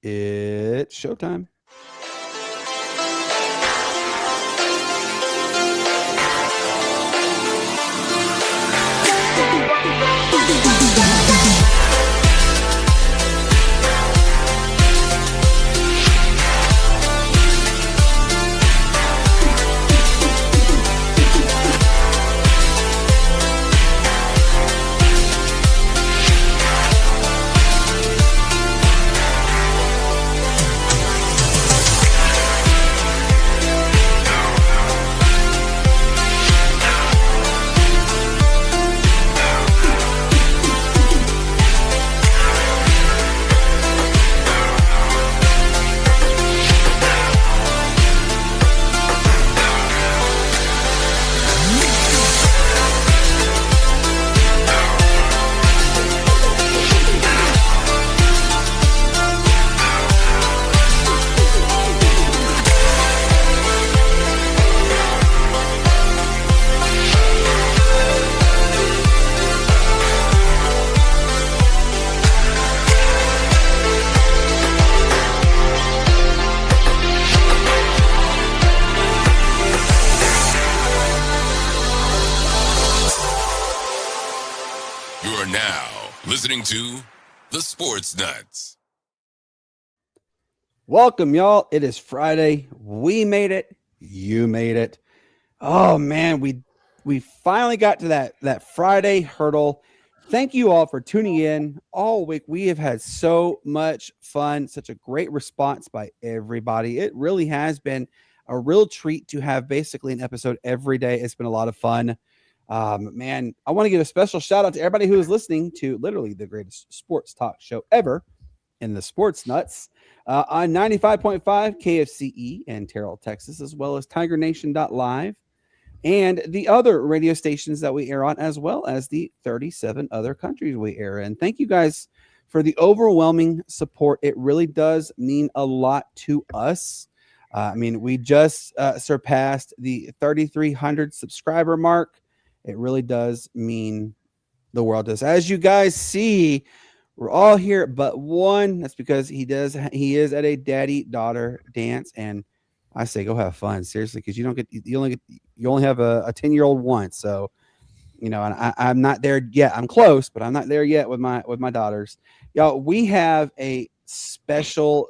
It's showtime. Listening to the Sportz Nutz. Welcome, y'all. It is Friday. We made it. You made it. Oh man, we finally got to that Friday hurdle. Thank you all for tuning in all week. We have had so much fun, such a great response by everybody. It really has been a real treat to have basically an episode every day. It's been a lot of fun. Man, I want to give a special shout out to everybody who is listening to literally the greatest sports talk show ever in the Sportz Nutz on 95.5 KFCE in Terrell, Texas, as well as TigerNation.live and the other radio stations that we air on, as well as the 37 other countries we air in. Thank you guys for the overwhelming support. It really does mean a lot to us. We just surpassed the 3,300 subscriber mark. It really does mean the world to us. As you guys see, we're all here but one. That's because he is at a daddy-daughter dance, and I say go have fun, seriously, because you only have a 10-year-old once. So, and I'm not there yet. I'm close, but I'm not there yet with my daughters. Y'all, we have a special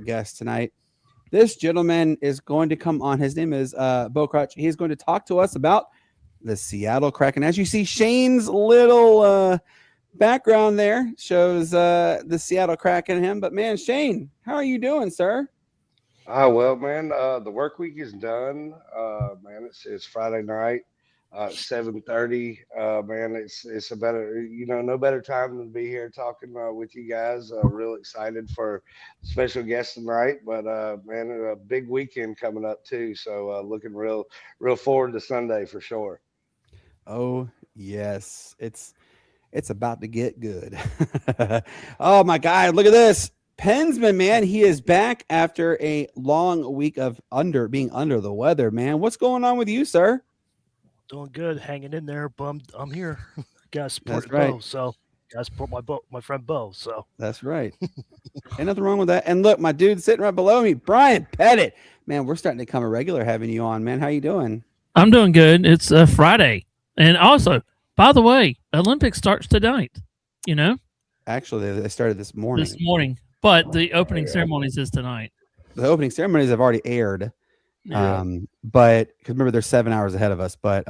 guest tonight. This gentleman is going to come on. His name is Bo Crutch. He's going to talk to us about the Seattle Kraken. As you see, Shane's little background there shows the Seattle Kraken him. But man, Shane, how are you doing, sir? Well, man, the work week is done. Man, it's Friday night, 7:30. Man, it's a better, no better time than to be here talking with you guys. Real excited for special guest tonight, but man, a big weekend coming up too. So looking real forward to Sunday for sure. Oh yes, it's about to get good. Oh my God, look at this. Pensman, man, he is back after a long week of being under the weather, man. What's going on with you, sir? Doing good, hanging in there. Bummed I'm here. Gotta support right. Bo, so gotta support my friend Bo. So that's right. Ain't nothing wrong with that. And look, my dude sitting right below me, Brian Pettit. Man, we're starting to become a regular having you on, man. How you doing? I'm doing good. It's Friday. And also, by the way, Olympics starts tonight, Actually, they started this morning. But the opening ceremonies is tonight. The opening ceremonies have already aired. Yeah. But because remember, they're 7 hours ahead of us. But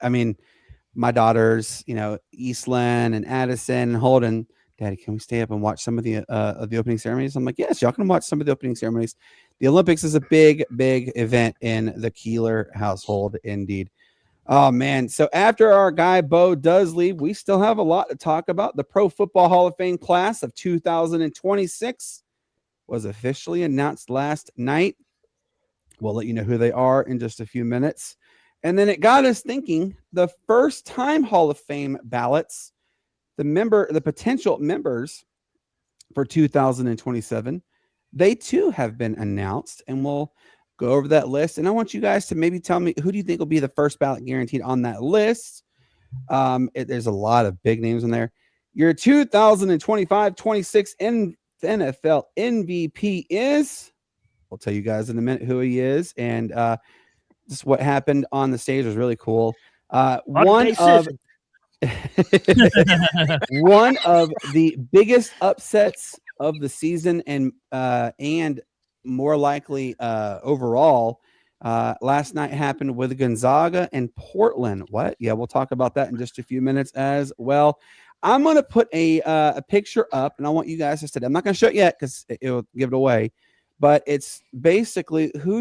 my daughters, Eastland and Addison and Holden, Daddy, can we stay up and watch some of the opening ceremonies? I'm like, yes, y'all can watch some of the opening ceremonies. The Olympics is a big event in the Keeler household, indeed. Oh, man. So after our guy Bo does leave, we still have a lot to talk about. The Pro Football Hall of Fame class of 2026 was officially announced last night. We'll let you know who they are in just a few minutes. And then it got us thinking, the first-time Hall of Fame ballots, the potential members for 2027, they too have been announced, and we'll go over that list. And I want you guys to maybe tell me, who do you think will be the first ballot guaranteed on that list? There's a lot of big names in there. Your 2025-26 NFL MVP is. We'll tell you guys in a minute who he is, and just what happened on the stage was really cool. One of one of the biggest upsets of the season, and more likely overall. Last night happened with Gonzaga and Portland. What? Yeah, we'll talk about that in just a few minutes as well. I'm going to put a picture up, and I want you guys to study. I'm not going to show it yet because it'll give it away. But it's basically who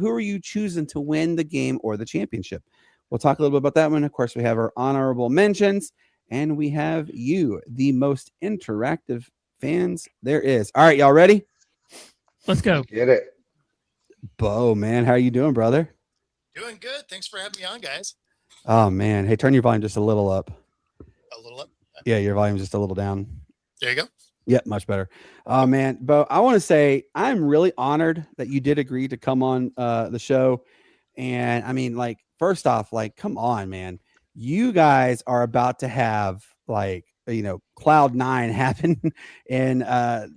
are you choosing to win the game or the championship? We'll talk a little bit about that one. Of course, we have our honorable mentions, and we have you, the most interactive fans there is. All right, y'all ready? Let's go. Get it. Bo, man, how are you doing, brother? Doing good. Thanks for having me on, guys. Oh, man. Hey, turn your volume just a little up. A little up. Yeah, your volume's just a little down. There you go. Yep, much better. Oh, man. Bo, I want to say I'm really honored that you did agree to come on the show. And I mean, like, first off, like, come on, man. You guys are about to have, like, Cloud 9 happen in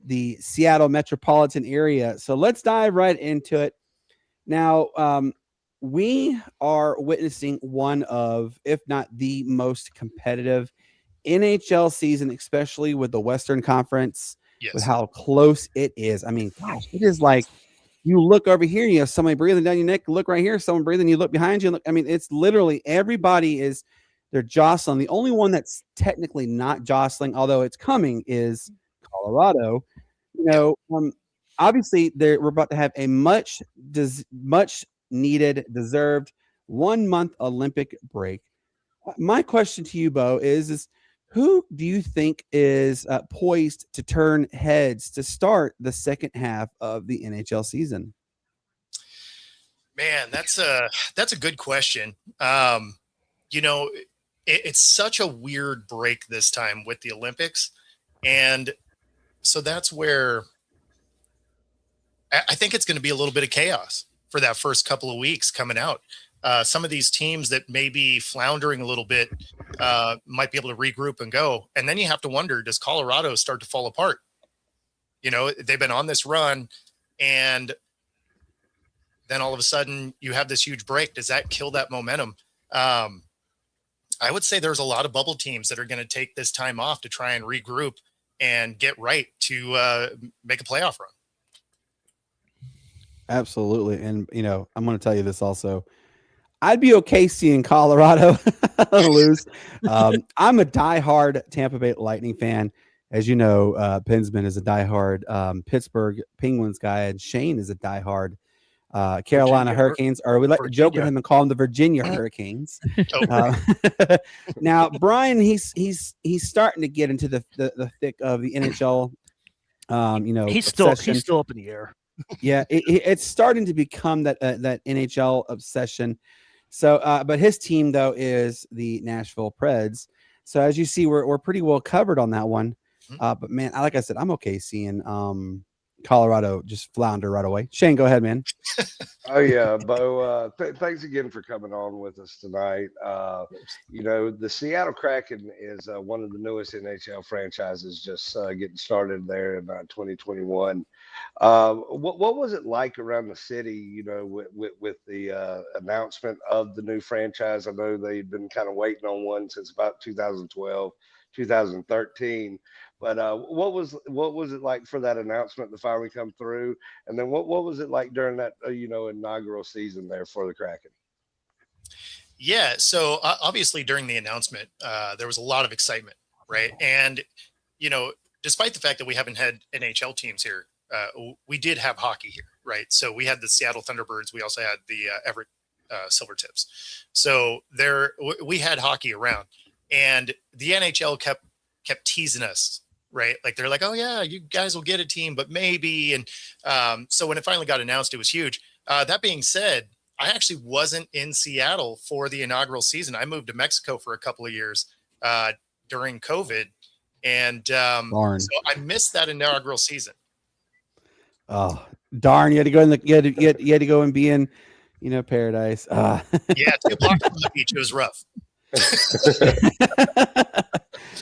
the Seattle metropolitan area. So let's dive right into it. Now, we are witnessing one of, if not the most competitive NHL season, especially with the Western Conference, Yes. with how close it is. I mean, gosh, it is like you look over here, you have somebody breathing down your neck, look right here, someone breathing, you look behind you. Look, I mean, it's literally everybody is, they're jostling. The only one that's technically not jostling, although it's coming, is Colorado. Obviously, we're about to have a much needed, deserved 1 month Olympic break. My question to you, Bo, is who do you think is poised to turn heads to start the second half of the NHL season? Man, that's a good question. It's such a weird break this time with the Olympics. And so that's where I think it's going to be a little bit of chaos for that first couple of weeks coming out. Some of these teams that may be floundering a little bit might be able to regroup and go. And then you have to wonder, does Colorado start to fall apart? They've been on this run, and then all of a sudden you have this huge break. Does that kill that momentum? I would say there's a lot of bubble teams that are going to take this time off to try and regroup and get right to make a playoff run. Absolutely. And, I'm going to tell you this also. I'd be okay seeing Colorado lose. I'm a diehard Tampa Bay Lightning fan. As you know, Pinsman is a diehard Pittsburgh Penguins guy, and Shane is a diehard Carolina Hurricanes, or we like to joke with him and call them the Virginia Hurricanes. Now, Brian, he's starting to get into the thick of the NHL. He's still up in the air. Yeah, it's starting to become that NHL obsession. So, but his team though is the Nashville Preds. So as you see, we're pretty well covered on that one. But man, like I said, I'm okay seeing Colorado just flounder right away. Shane, go ahead, man. Oh yeah, Bo. Thanks again for coming on with us tonight. The Seattle Kraken is one of the newest NHL franchises, just getting started there in 2021. What was it like around the city? With the announcement of the new franchise. I know they'd been kind of waiting on one since about 2012, 2013. But what was it like for that announcement to finally come through? And then what was it like during that inaugural season there for the Kraken? Yeah, so obviously during the announcement, there was a lot of excitement, right? And despite the fact that we haven't had NHL teams here, we did have hockey here, right? So we had the Seattle Thunderbirds. We also had the Everett Silvertips. So we had hockey around, and the NHL kept teasing us. Right. Like they're like, oh yeah, you guys will get a team, but maybe. And so when it finally got announced, it was huge. That being said, I actually wasn't in Seattle for the inaugural season. I moved to Mexico for a couple of years during COVID. And so I missed that inaugural season. Oh, darn. You had to go you had to go and be in, paradise. Yeah, 2 blocks from the beach. It was rough.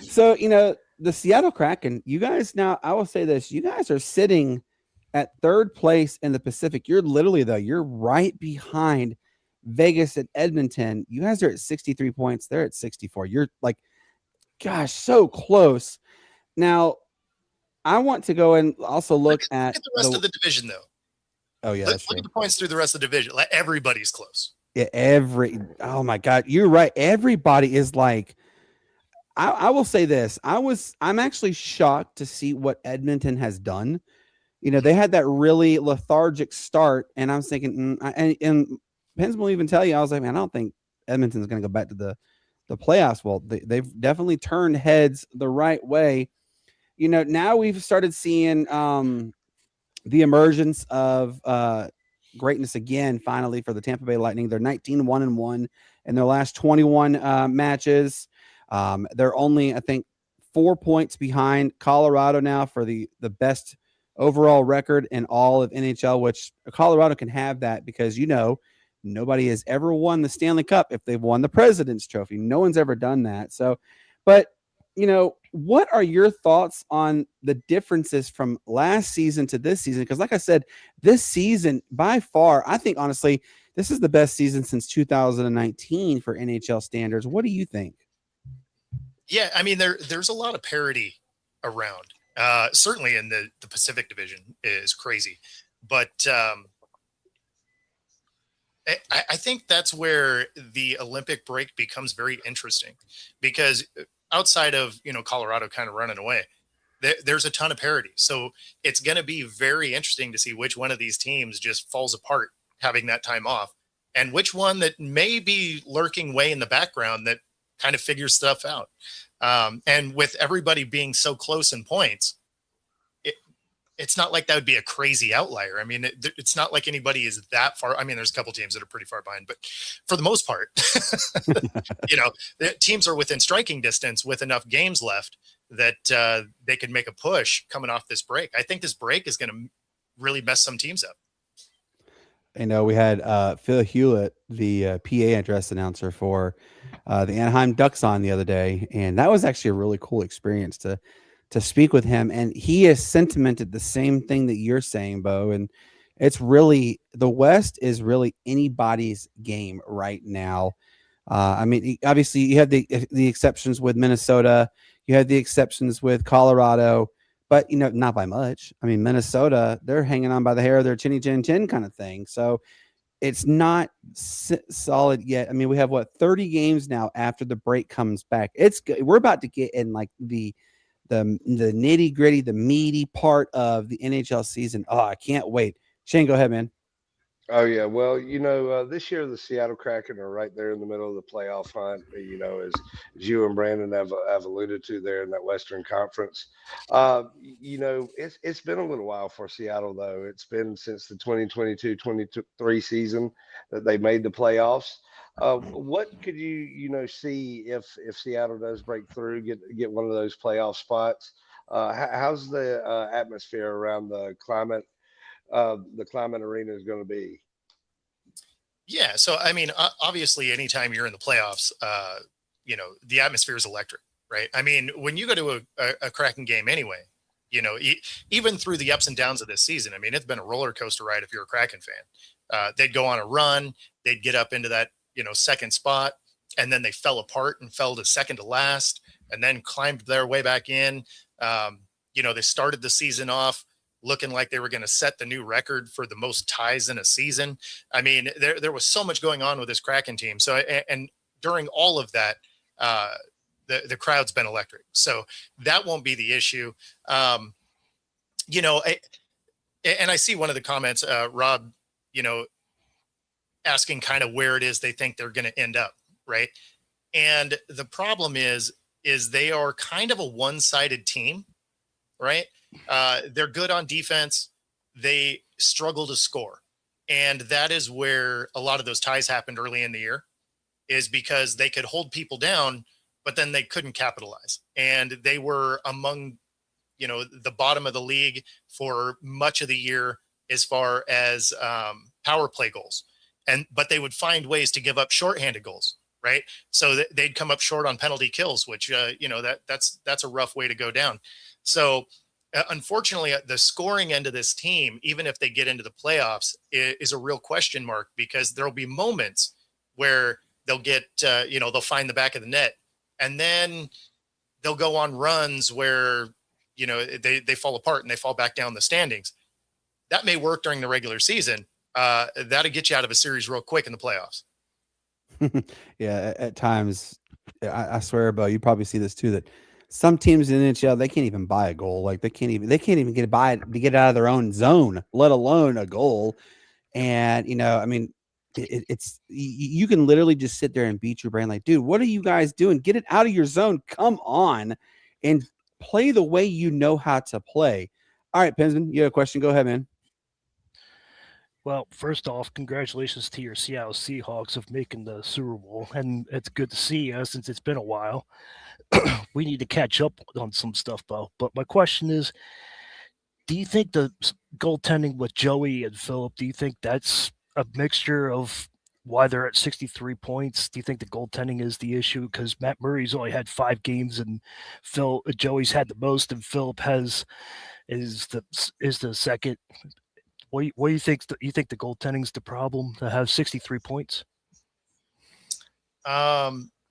So, the Seattle Kraken, you guys now, I will say this, you guys are sitting at third place in the Pacific. You're literally, though, you're right behind Vegas and Edmonton. You guys are at 63 points. They're at 64. You're like, gosh, so close. Now, I want to go and also look at the rest of the division, though. Oh, yeah, that's Look true. at the points through the rest of the division. Like, everybody's close. Yeah, oh my God, you're right. Everybody is like, I will say this. I'm actually shocked to see what Edmonton has done. You know, they had that really lethargic start, and I was thinking, and Pence will even tell you, I was like, man, I don't think Edmonton's going to go back to the playoffs. Well, they've definitely turned heads the right way. You know, now we've started seeing the emergence of greatness again, finally, for the Tampa Bay Lightning. They're 19-1-1 in their last 21 matches. They're only, I think, 4 points behind Colorado now for the best overall record in all of NHL, which Colorado can have that because, you know, nobody has ever won the Stanley Cup if they've won the President's Trophy. No one's ever done that. So, but, you know, what are your thoughts on the differences from last season to this season? Because like I said, this season, by far, I think, honestly, this is the best season since 2019 for NHL standards. What do you think? Yeah, I mean, there's a lot of parity around. Certainly in the Pacific Division is crazy. But I think that's where the Olympic break becomes very interesting because outside of, you know, Colorado kind of running away, there's a ton of parity. So it's going to be very interesting to see which one of these teams just falls apart having that time off and which one that may be lurking way in the background that kind of figures stuff out. And with everybody being so close in points, it's not like that would be a crazy outlier. I mean, it's not like anybody is that far. I mean, there's a couple teams that are pretty far behind, but for the most part, you know, the teams are within striking distance with enough games left that they could make a push coming off this break. I think this break is going to really mess some teams up. You know, we had Phil Hewlett, the PA address announcer for the Anaheim Ducks on the other day, and that was actually a really cool experience to speak with him. And he has sentimented the same thing that you're saying, Bo. And it's really, the West is really anybody's game right now. I mean, obviously you have the exceptions with Minnesota, you have the exceptions with Colorado, but, you know, not by much. I mean, Minnesota, they're hanging on by the hair of their chinny chin chin kind of thing. So it's not solid yet. I mean, we have 30 games now after the break comes back. We're about to get in like the nitty gritty, the meaty part of the NHL season. Oh, I can't wait. Shane, go ahead, man. Oh yeah, well, you know, this year the Seattle Kraken are right there in the middle of the playoff hunt. You know, as you and Brandon have alluded to there in that Western Conference. You know, it's been a little while for Seattle though. It's been since the 2022-23 season that they made the playoffs. What could you see if Seattle does break through, get one of those playoff spots? How's the atmosphere around the climate arena is going to be? Yeah. So, I mean, obviously anytime you're in the playoffs, you know, the atmosphere is electric, right? I mean, when you go to a Kraken game anyway, you know, even through the ups and downs of this season, I mean, it's been a roller coaster ride if you're a Kraken fan. They'd go on a run, they'd get up into that, you know, second spot, and then they fell apart and fell to second to last and then climbed their way back in. You know, they started the season off looking like they were going to set the new record for the most ties in a season. I mean, there was so much going on with this Kraken team. So, and during all of that, the crowd's been electric. So that won't be the issue. You know, and I see one of the comments, Rob, you know, asking kind of where it is they think they're going to end up. Right. And the problem is they are kind of a one-sided team, right? They're good on defense. They struggle to score. And that is where a lot of those ties happened early in the year, is because they could hold people down, but then they couldn't capitalize. And they were among, you know, the bottom of the league for much of the year as far as power play goals. But they would find ways to give up shorthanded goals, right? So they'd come up short on penalty kills, which that's a rough way to go down. So unfortunately, the scoring end of this team, even if they get into the playoffs, is a real question mark, because there'll be moments where they'll get they'll find the back of the net, and then they'll go on runs where they fall apart and they fall back down the standings. That may work during the regular season. That'll get you out of a series real quick in the playoffs. Yeah, at times, I swear, Bo, you probably see this too, that some teams in the NHL, they can't even buy a goal. Like they can't even get out of their own zone, let alone a goal. And it's you can literally just sit there and beat your brain like, dude, what are you guys doing? Get it out of your zone. Come on and play the way you know how to play. All right, Pensman, you have a question? Go ahead, man. Well, first off, congratulations to your Seattle Seahawks of making the Super Bowl, and it's good to see you since it's been a while. We need to catch up on some stuff, Bo. But my question is, do you think the goaltending with Joey and Philip, do you think that's a mixture of why they're at 63 points? Do you think the goaltending is the issue? Because Matt Murray's only had 5 games, and Joey's had the most, and Philip is the second. What do you think? You think the goaltending's the problem to have 63 points?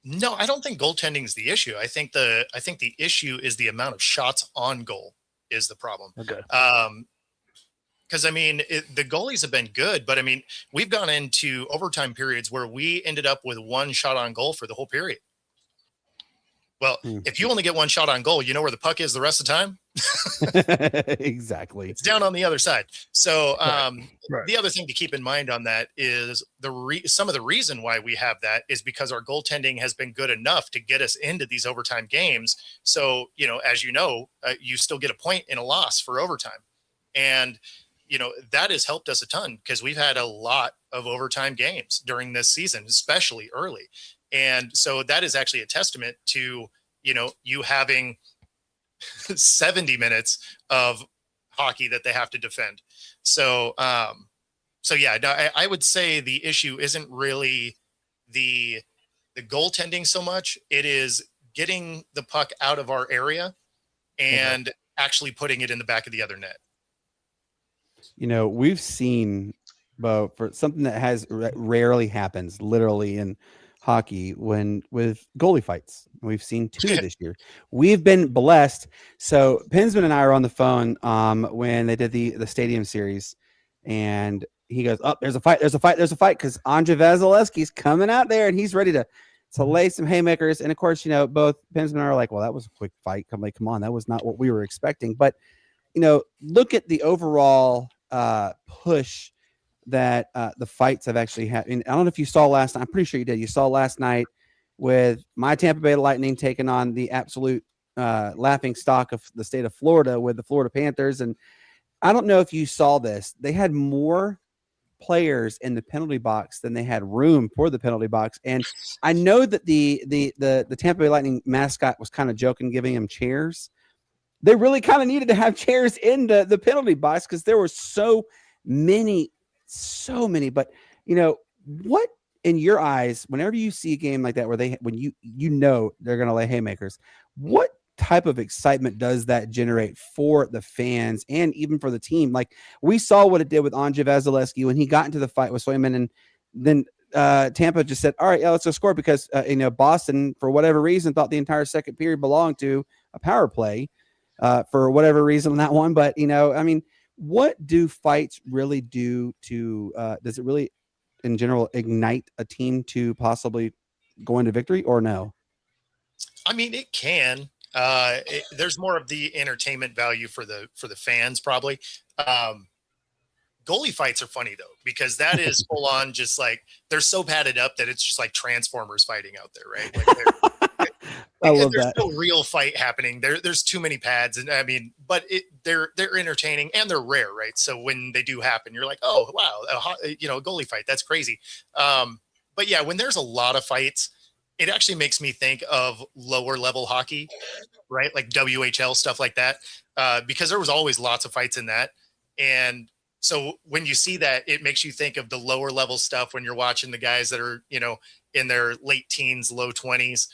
No, I don't think goaltending is the issue. I think the issue is the amount of shots on goal is the problem. Okay. Because the goalies have been good, but we've gone into overtime periods where we ended up with 1 shot on goal for the whole period. Well, if you only get 1 shot on goal, you know where the puck is the rest of the time? Exactly. It's down on the other side. So Right. the other thing to keep in mind on that is some of the reason why we have that is because our goaltending has been good enough to get us into these overtime games. So, as you still get a point in a loss for overtime. And, that has helped us a ton, because we've had a lot of overtime games during this season, especially early. And so that is actually a testament to, you having 70 minutes of hockey that they have to defend. So, yeah, no, I would say the issue isn't really the goaltending so much. It is getting the puck out of our area and actually putting it in the back of the other net. We've seen, Bo, for something that has rarely happens literally in hockey with goalie fights. We've seen 2 this year. We've been blessed. So Pensman and I are on the phone when they did the stadium series, and he goes, "Oh, there's a fight, because Andre Vasilevsky's coming out there and he's ready to lay some haymakers." And of course, both Pensman and I are like, "Well, that was a quick fight. Come on, that was not what we were expecting." But look at the overall push that the fights have actually had. And I don't know if you saw last night. I'm pretty sure you did. You saw last night with my Tampa Bay Lightning taking on the absolute laughing stock of the state of Florida with the Florida Panthers. And I don't know if you saw this. They had more players in the penalty box than they had room for the penalty box. And I know that the Tampa Bay Lightning mascot was kind of joking, giving them chairs. They really kind of needed to have chairs in the penalty box, because there were so many. But what in your eyes, whenever you see a game like that, where when they're going to lay haymakers, what type of excitement does that generate for the fans and even for the team? Like, we saw what it did with Andre Vasilevsky when he got into the fight with Swayman, and then Tampa just said, "All right, yeah, let's go score," because Boston, for whatever reason, thought the entire second period belonged to a power play for whatever reason on that one. But what do fights really do to does it really in general ignite a team to possibly go into victory, or no? It can. There's more of the entertainment value for the fans, probably. Goalie fights are funny though, because that is full on, just like, they're so padded up that it's just like Transformers fighting out there, right? Like, I love there's that. no real fight happening. There's too many pads, and but they're entertaining and they're rare, right? So when they do happen, you're like, oh wow, a goalie fight, that's crazy. But yeah, when there's a lot of fights, it actually makes me think of lower level hockey, right? Like WHL, stuff like that, because there was always lots of fights in that. And So when you see that, it makes you think of the lower level stuff when you're watching the guys that are, in their late teens, low 20s,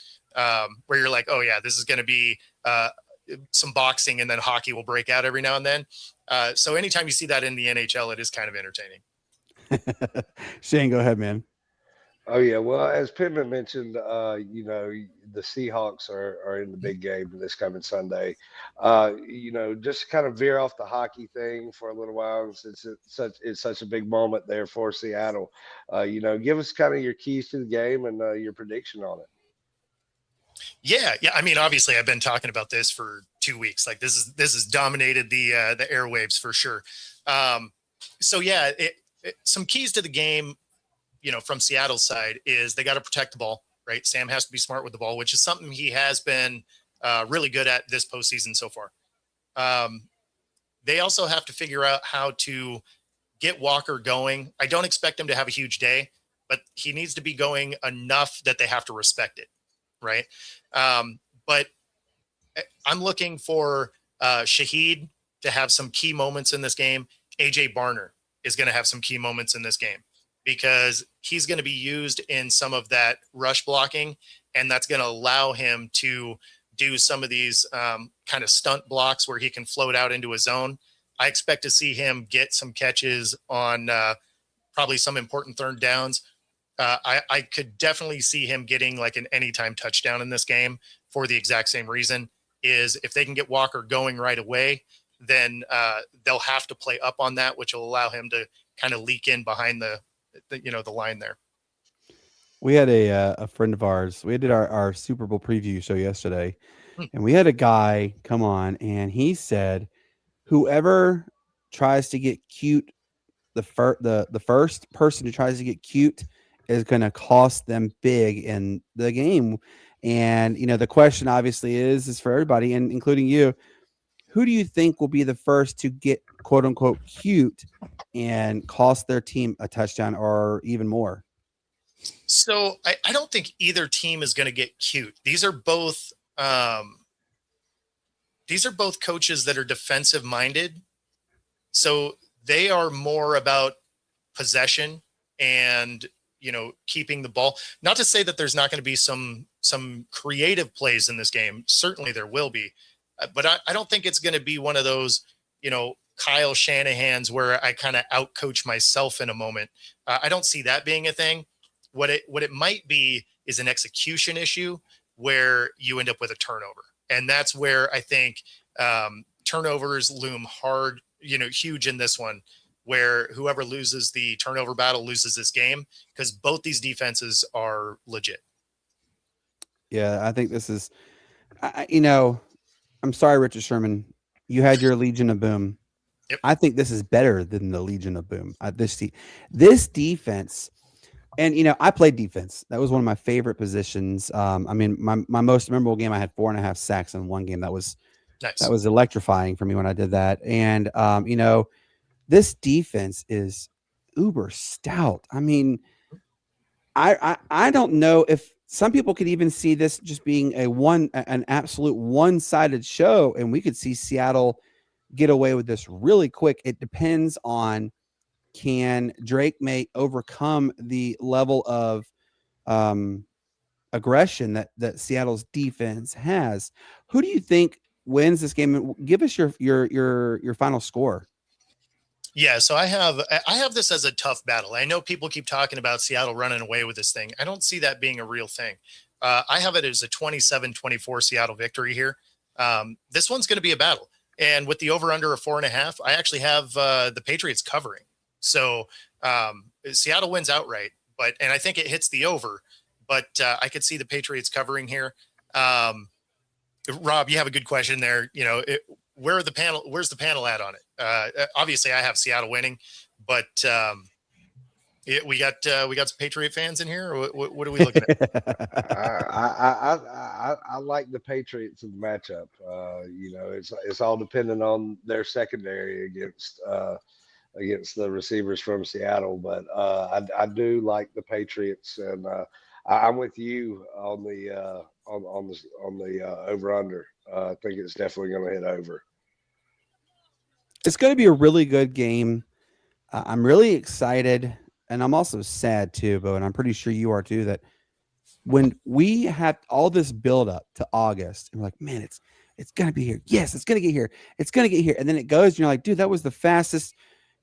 where you're like, oh yeah, this is going to be some boxing, and then hockey will break out every now and then. So anytime you see that in the NHL, it is kind of entertaining. Shane, go ahead, man. Oh yeah, well, as Pittman mentioned, the Seahawks are in the big game this coming Sunday. Just kind of veer off the hockey thing for a little while, since it's such a big moment there for Seattle. Give us kind of your keys to the game and your prediction on it. Yeah. I mean, obviously, I've been talking about this for 2 weeks. Like this has dominated the airwaves for sure. So yeah, some keys to the game, from Seattle's side, is they got to protect the ball, right? Sam has to be smart with the ball, which is something he has been really good at this postseason so far. They also have to figure out how to get Walker going. I don't expect him to have a huge day, but he needs to be going enough that they have to respect it, right? But I'm looking for Shaheed to have some key moments in this game. AJ Barner is going to have some key moments in this game, because he's going to be used in some of that rush blocking, and that's going to allow him to do some of these kind of stunt blocks where he can float out into a zone. I expect to see him get some catches on probably some important third downs. I could definitely see him getting like an anytime touchdown in this game, for the exact same reason, is if they can get Walker going right away, then they'll have to play up on that, which will allow him to kind of leak in behind the line there. We had a friend of ours. We did our Super Bowl preview show yesterday, and we had a guy come on, and he said, whoever tries to get cute, the first person who tries to get cute is going to cost them big in the game. And the question obviously is for everybody, and including you, who do you think will be the first to get quote unquote cute and cost their team a touchdown or even more? So I don't think either team is going to get cute. These are both coaches that are defensive minded. So they are more about possession and, keeping the ball. Not to say that there's not going to be some creative plays in this game. Certainly there will be. But I don't think it's going to be one of those, Kyle Shanahan's where I kind of outcoach myself in a moment. I don't see that being a thing. What it might be is an execution issue where you end up with a turnover. And that's where I think turnovers loom hard, huge in this one, where whoever loses the turnover battle loses this game, because both these defenses are legit. Yeah, I think this is, I'm sorry, Richard Sherman, you had your Legion of Boom. Yep. I think this is better than the Legion of Boom. This defense, and I played defense. That was one of my favorite positions. My most memorable game, I had 4.5 sacks in one game. That was nice. That was electrifying for me when I did that. And this defense is uber stout. I mean, I don't know if some people could even see this just being an absolute one-sided show, and we could see Seattle get away with this really quick. It depends on, can Drake May overcome the level of aggression that Seattle's defense has. Who do you think wins this game? Give us your final score. Yeah, so I have this as a tough battle. I know people keep talking about Seattle running away with this thing. I don't see that being a real thing. I have it as a 27-24 Seattle victory here. This one's going to be a battle. And with the over-under of 4.5, I actually have the Patriots covering. So Seattle wins outright, and I think it hits the over. But I could see the Patriots covering here. Rob, you have a good question there. Where's the panel at on it? Obviously, I have Seattle winning, but we got some Patriot fans in here. Or what are we looking at? I like the Patriots in the matchup. It's all dependent on their secondary against the receivers from Seattle, but I do like the Patriots, and I'm with you on the over under. I think it's definitely going to hit over. It's going to be a really good game. I'm really excited, and I'm also sad too, Bo, and I'm pretty sure you are too, that when we had all this build up to August, and we're like, man, it's gonna be here. Yes, it's gonna get here. It's gonna get here. And then it goes, and you're like, dude, that was the fastest,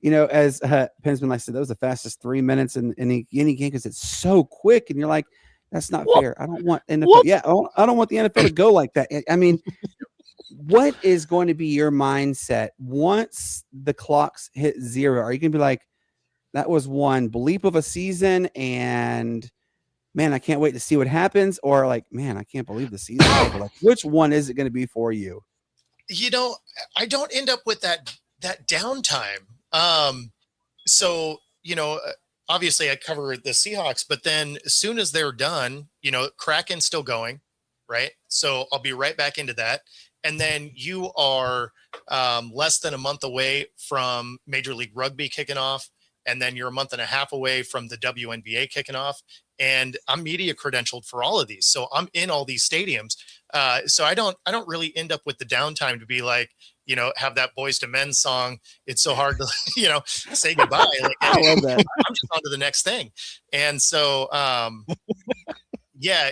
as Pensman like said, that was the fastest 3 minutes in any game because it's so quick. And you're like, that's not Whoop. fair. I don't want NFL. Whoop. Yeah, I don't want the NFL to go like that. I mean, what is going to be your mindset once the clocks hit zero? Are you gonna be like, that was one bleep of a season, and man, I can't wait to see what happens, or like, man, I can't believe the season's over? Like, which one is it going to be for you? I don't end up with that downtime. So, obviously I cover the Seahawks, but then as soon as they're done, Kraken's still going, right? So I'll be right back into that. And then you are less than a month away from Major League Rugby kicking off. And then you're a month and a half away from the WNBA kicking off. And I'm media credentialed for all of these. So I'm in all these stadiums. So I don't really end up with the downtime to be like, have that Boys to Men song. It's so hard to, say goodbye. Like, I love that. I'm just on to the next thing. And so, yeah,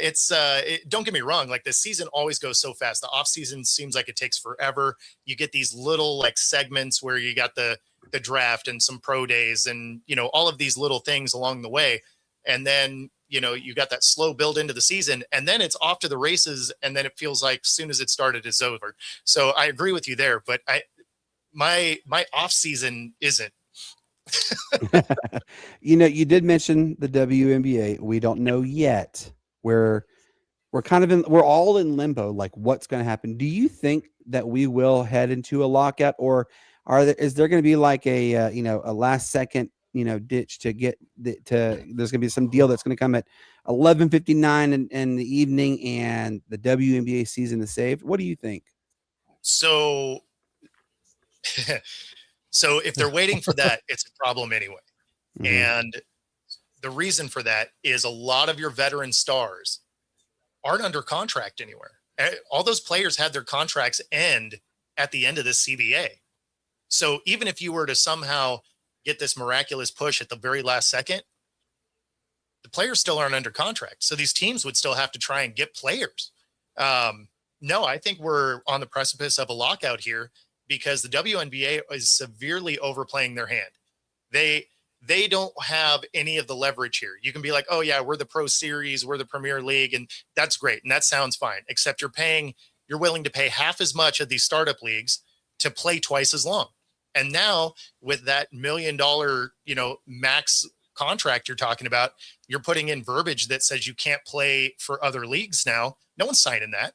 don't get me wrong. Like, the season always goes so fast. The off season seems like it takes forever. You get these little like segments where you got the draft and some pro days and, all of these little things along the way. And then, you got that slow build into the season, and then it's off to the races. And then it feels like as soon as it started, it's over. So I agree with you there, but my off season isn't. You did mention the WNBA. We don't know yet. We're all in limbo, like what's going to happen. Do you think that we will head into a lockout, or is there going to be like a last second ditch to get there's going to be some deal that's going to come at 11:59 in the evening, and the WNBA season is saved? What do you think? So if they're waiting for that, it's a problem anyway. Mm-hmm. And the reason for that is a lot of your veteran stars aren't under contract anywhere. All those players had their contracts end at the end of this CBA. So even if you were to somehow get this miraculous push at the very last second, the players still aren't under contract. So these teams would still have to try and get players. No, I think we're on the precipice of a lockout here because the WNBA is severely overplaying their hand. They don't have any of the leverage here. You can be like, oh yeah, we're the Pro Series, we're the Premier League, and that's great. And that sounds fine, except you're willing to pay half as much of these startup leagues to play twice as long. And now with that $1 million, max contract you're talking about, you're putting in verbiage that says you can't play for other leagues now. No one's signing that.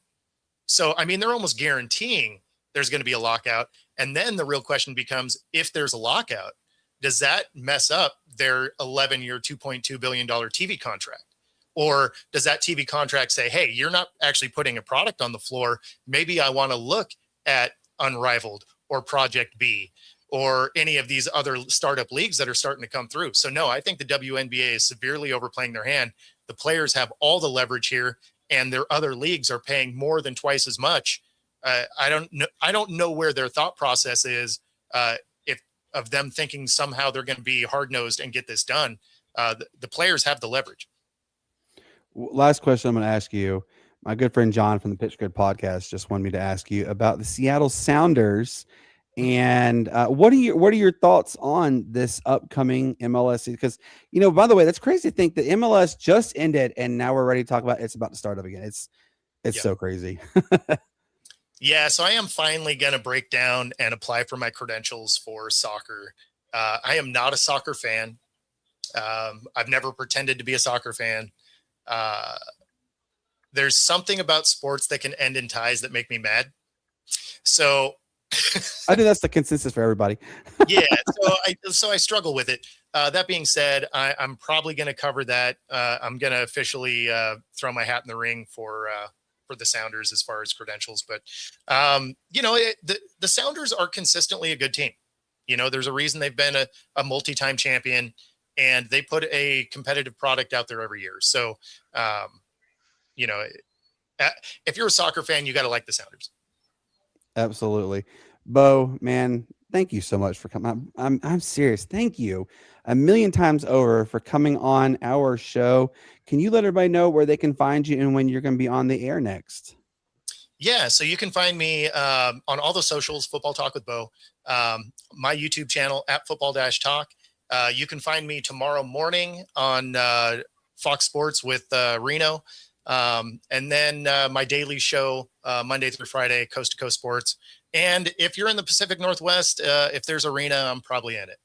So, I mean, they're almost guaranteeing there's going to be a lockout. And then the real question becomes, if there's a lockout, does that mess up their 11-year, $2.2 billion TV contract? Or does that TV contract say, hey, you're not actually putting a product on the floor. Maybe I want to look at Unrivaled or Project B or any of these other startup leagues that are starting to come through. So no, I think the WNBA is severely overplaying their hand. The players have all the leverage here, and their other leagues are paying more than twice as much. I don't know where their thought process is, of them thinking somehow they're going to be hard-nosed and get this done. The players have the leverage. Last question I'm going to ask you. My good friend John from the Pitch Grid podcast just wanted me to ask you about the Seattle Sounders. And what are your thoughts on this upcoming MLS? Because, by the way, that's crazy to think that MLS just ended and now we're ready to talk about it's about to start up again. It's so crazy. Yeah, so I am finally going to break down and apply for my credentials for soccer. I am not a soccer fan. I've never pretended to be a soccer fan. There's something about sports that can end in ties that make me mad. So I think that's the consensus for everybody. Yeah, so I struggle with it. That being said, I'm probably going to cover that. I'm going to officially throw my hat in the ring for the Sounders as far as credentials. But, the Sounders are consistently a good team. There's a reason they've been a multi-time champion, and they put a competitive product out there every year. So, if you're a soccer fan, you got to like the Sounders. Absolutely. Bo, man, thank you so much for coming. I'm serious. Thank you a million times over for coming on our show. Can you let everybody know where they can find you and when you're going to be on the air next? Yeah, so you can find me on all the socials, Football Talk with Bo, my YouTube channel at Football-Talk. You can find me tomorrow morning on Fox Sports with Reno. And then my daily show, Monday through Friday, Coast to Coast Sports. And if you're in the Pacific Northwest, if there's arena, I'm probably in it.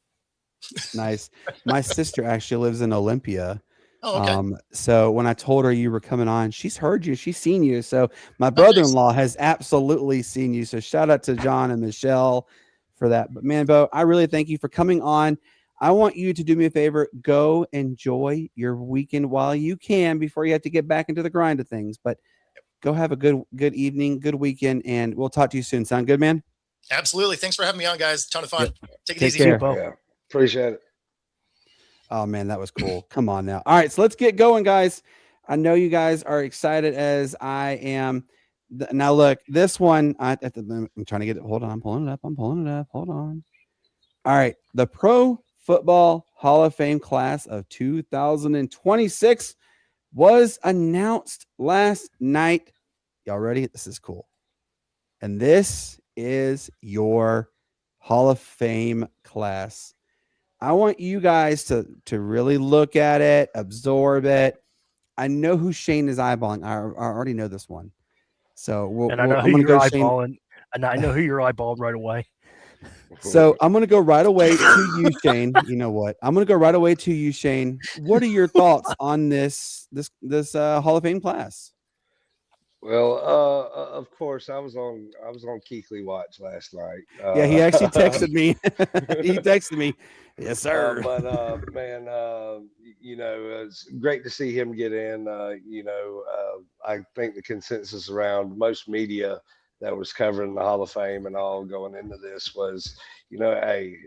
Nice. My sister actually lives in Olympia. Oh, okay. So when I told her you were coming on, she's heard you, she's seen you. So my nice. brother-in-law has absolutely seen you. So shout out to John and Michelle for that. But man, Bo, I really thank you for coming on. I want you to do me a favor. Go enjoy your weekend while you can before you have to get back into the grind of things. But go have a good evening, good weekend, and we'll talk to you soon. Sound good, man? Absolutely. Thanks for having me on, guys. Ton of fun. Yep. Take it Take easy. care. Yeah, appreciate it. Oh man, that was cool. Come on now. All right, so let's get going, guys. I know you guys are excited as I am. Now look, this one, I'm trying to get it. Hold on, I'm pulling it up. Hold on. All right, the Pro Football Hall of Fame class of 2026 was announced last night. Y'all ready? This is cool. And this is your Hall of Fame class. I want you guys to really look at it, absorb it. I know who Shane is eyeballing. I already know this one. So I know I'm going to go Shane. And I know who you're eyeballing right away. So I'm going to go right away to you, Shane. You know what? I'm going to go right away to you, Shane. What are your thoughts on this Hall of Fame class? Well, of course, I was on Keekly Watch last night. Yeah, he actually texted me. He texted me. Yes, sir. But man, it's great to see him get in. I think the consensus around most media that was covering the Hall of Fame and all going into this was, hey,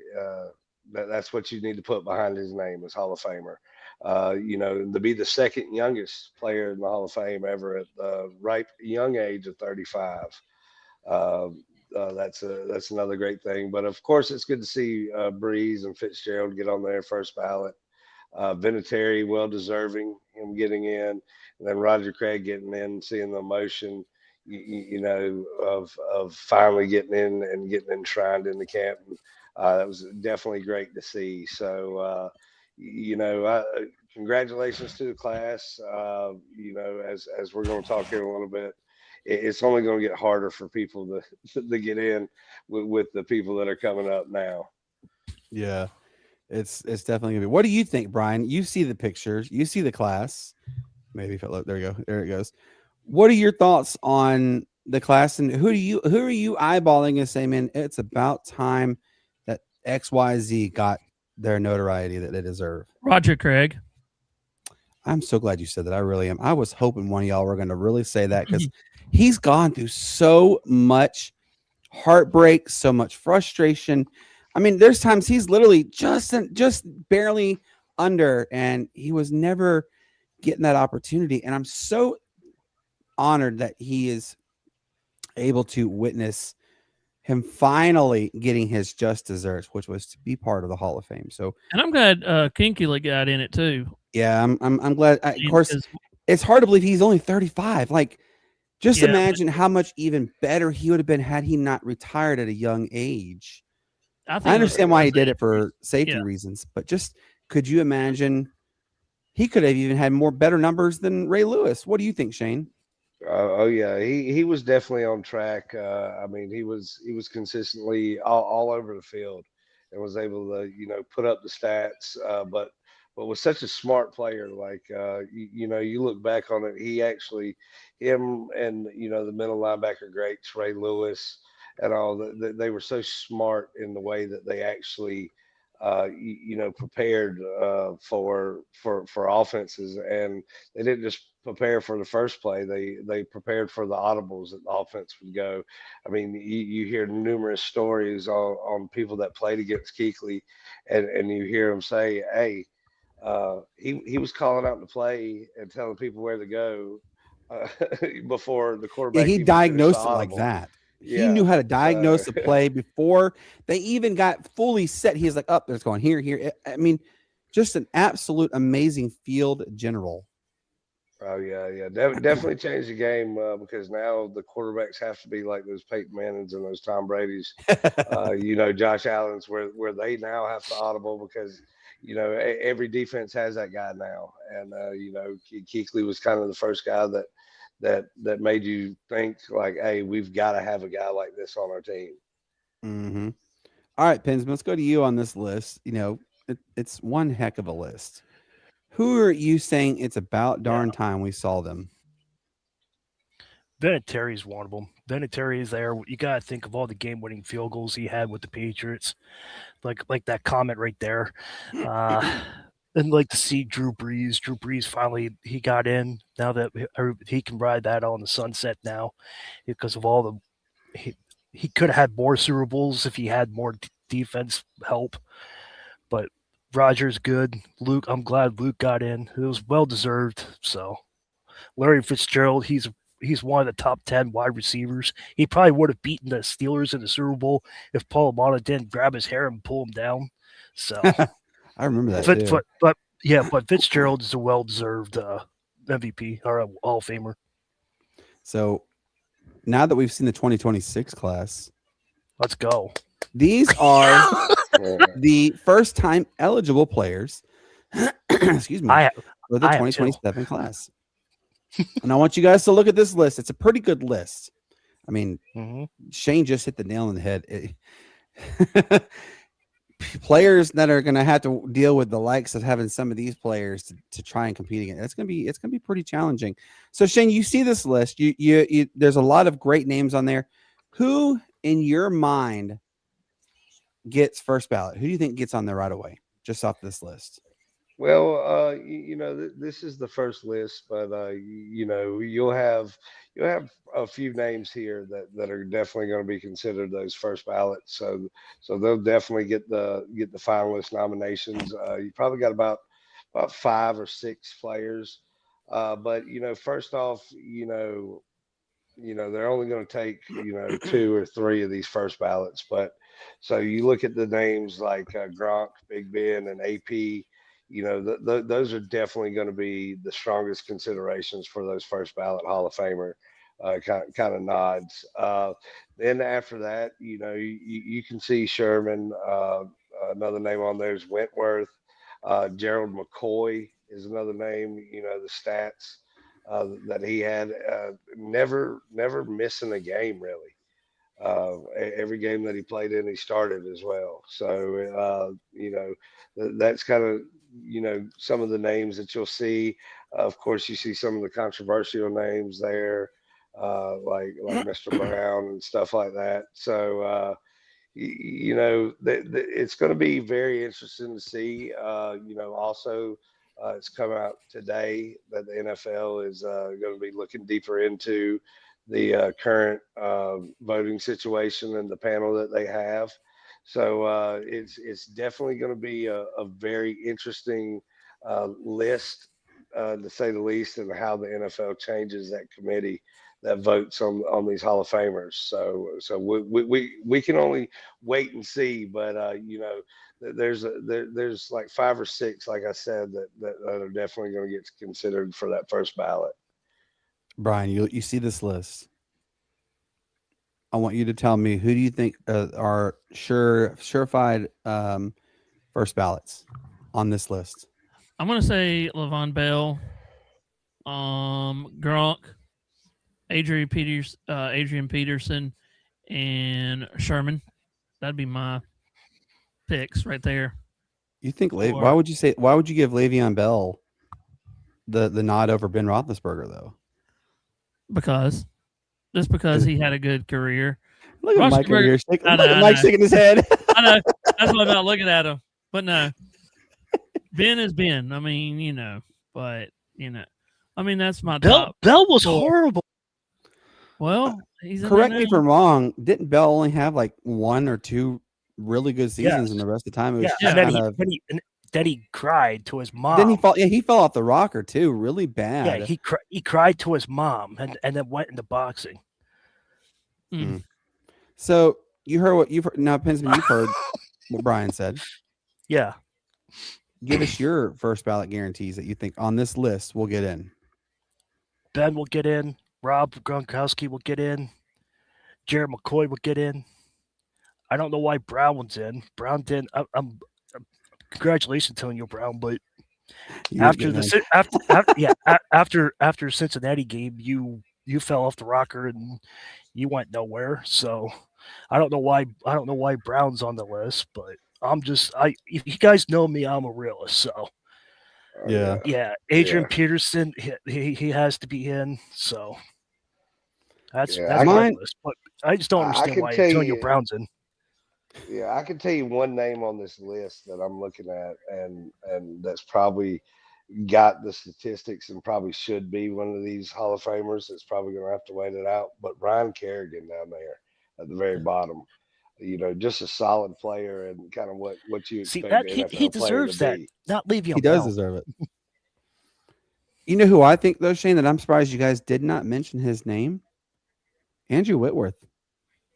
that's what you need to put behind his name as Hall of Famer. To be the second youngest player in the Hall of Fame ever at the ripe young age of 35. That's another great thing. But of course, it's good to see Breeze and Fitzgerald get on there first ballot. Vinatieri, well deserving him getting in, and then Roger Craig getting in, seeing the emotion, of finally getting in and getting enshrined in the camp. That was definitely great to see. So. Congratulations to the class. As we're going to talk here in a little bit, it's only going to get harder for people to get in with the people that are coming up now. Yeah, it's definitely gonna be. What do you think, Brian? You see the pictures, you see the class. Maybe if it look, there you go, there it goes. What are your thoughts on the class, and who are you eyeballing and saying, man, it's about time that XYZ got their notoriety that they deserve? Roger Craig. I'm so glad you said that. I really am. I was hoping one of y'all were going to really say that because he's gone through so much heartbreak, so much frustration. I mean, there's times he's literally just barely under, and he was never getting that opportunity. And I'm so honored that he is able to witness him finally getting his just desserts, which was to be part of the Hall of Fame. So, and I'm glad Kinkula got in it too. Yeah, I'm glad. Of course, it's hard to believe he's only 35. Like, just imagine how much even better he would have been had he not retired at a young age. I understand why he did it for safety reasons, but just could you imagine he could have even had better numbers than Ray Lewis? What do you think, Shane? Oh yeah, he was definitely on track. I mean, he was consistently all over the field and was able to put up the stats. But was such a smart player. Like you look back on it, him and the middle linebacker greats, Ray Lewis and all, they were so smart in the way that they actually prepared for offenses, and they didn't just prepare for the first play. They prepared for the audibles that the offense would go. I mean, you hear numerous stories on people that played against Kuechly, and you hear them say, "Hey, he was calling out the play and telling people where to go before the quarterback." Yeah, he diagnosed it like that. He knew how to diagnose so- the play before they even got fully set. He's like, "Up, there's going here." I mean, just an absolute amazing field general. Oh yeah. Definitely changed the game because now the quarterbacks have to be like those Peyton Mannings and those Tom Brady's. Josh Allen's where they now have to audible because every defense has that guy now, and Kuechly was kind of the first guy that made you think like, hey, we've got to have a guy like this on our team. Mm-hmm. All right, Pinsman, let's go to you on this list. It's one heck of a list. Who are you saying it's about darn time we saw them? Vinatieri's one of them. Vinatieri is there. You got to think of all the game-winning field goals he had with the Patriots, like that comment right there. And like to see Drew Brees. Drew Brees finally he got in. Now that he can ride that on the sunset now, because of all the he could have had more Super Bowls if he had more defense help. But Rodgers good. Luke, I'm glad Luke got in. It was well deserved. So Larry Fitzgerald, he's one of the top 10 wide receivers. He probably would have beaten the Steelers in the Super Bowl if Paul Amata didn't grab his hair and pull him down. So I remember that. But Fitzgerald is a well deserved MVP or a Hall of Famer. So now that we've seen the 2026 class, let's go. These are the first time eligible players. Excuse me. For the 2027 class. And I want you guys to look at this list. It's a pretty good list. I mean, Shane just hit the nail on the head. Players that are going to have to deal with the likes of having some of these players to try and compete against. It's going to be pretty challenging. So Shane, you see this list. You there's a lot of great names on there. Who in your mind gets first ballot? Who do you think gets on there right away, just off this list? Well, this is the first list, but you'll have a few names here that are definitely going to be considered those first ballots. So they'll definitely get the finalist nominations. You probably got about 5 or 6 players, but first off, they're only going to take 2 or 3 of these first ballots. But so you look at the names like Gronk, Big Ben, and AP. Those are definitely going to be the strongest considerations for those first ballot Hall of Famer kind of nods. Then after that, you can see Sherman. Another name on there is Wentworth. Gerald McCoy is another name. The stats that he had, never missing a game really. Every game that he played in, he started as well. So, that's kind of, some of the names that you'll see. Of course, you see some of the controversial names there, like Mr. Brown and stuff like that. So, it's going to be very interesting to see. Also, it's come out today that the NFL is going to be looking deeper into the current voting situation and the panel that they have. So it's definitely going to be a very interesting list, to say the least, and how the NFL changes that committee that votes on these Hall of Famers. So we can only wait and see, but there's like 5 or 6, like I said, that are definitely going to get considered for that first ballot. Brian, you see this list. I want you to tell me, who do you think are surefire first ballots on this list? I'm going to say Le'Veon Bell, Gronk, Adrian Peterson, and Sherman. That'd be my picks right there. You think why would you give Le'Veon Bell the nod over Ben Roethlisberger though? Because he had a good career. Look at Mike over here. Look at Mike shaking his head. I know. That's why I'm not looking at him. But no, Ben is Ben. I mean, that's my top. Bell was horrible. Well, he's correct me if I'm wrong. Didn't Bell only have like 1 or 2 really good seasons, and the rest of the time it was then he cried to his mom. Then he fall. Yeah, he fell off the rocker too, really bad. Yeah, he cried to his mom, and then went into boxing. So you heard what you've heard. Now, Pensman, you've heard what Brian said. Yeah. Give us your first ballot guarantees that you think on this list will get in. Ben will get in. Rob Gronkowski will get in. Jared McCoy will get in. I don't know why Brown was in. Brown didn't. Congratulations, Antonio Brown, but after Cincinnati game, you fell off the rocker and you went nowhere. So I don't know why Brown's on the list, but if you guys know me, I'm a realist. So yeah, Adrian Peterson, he has to be in. So that's my list. But I just don't understand why Antonio Brown's in. Yeah, I can tell you one name on this list that I'm looking at, and that's probably got the statistics and probably should be one of these Hall of Famers. That's probably going to have to wait it out. But Ryan Kerrigan down there at the very bottom, just a solid player and kind of what you expect. He deserves that. Not Le'Veon He does deserve it. You know who I think though, Shane, that I'm surprised you guys did not mention his name? Andrew Whitworth.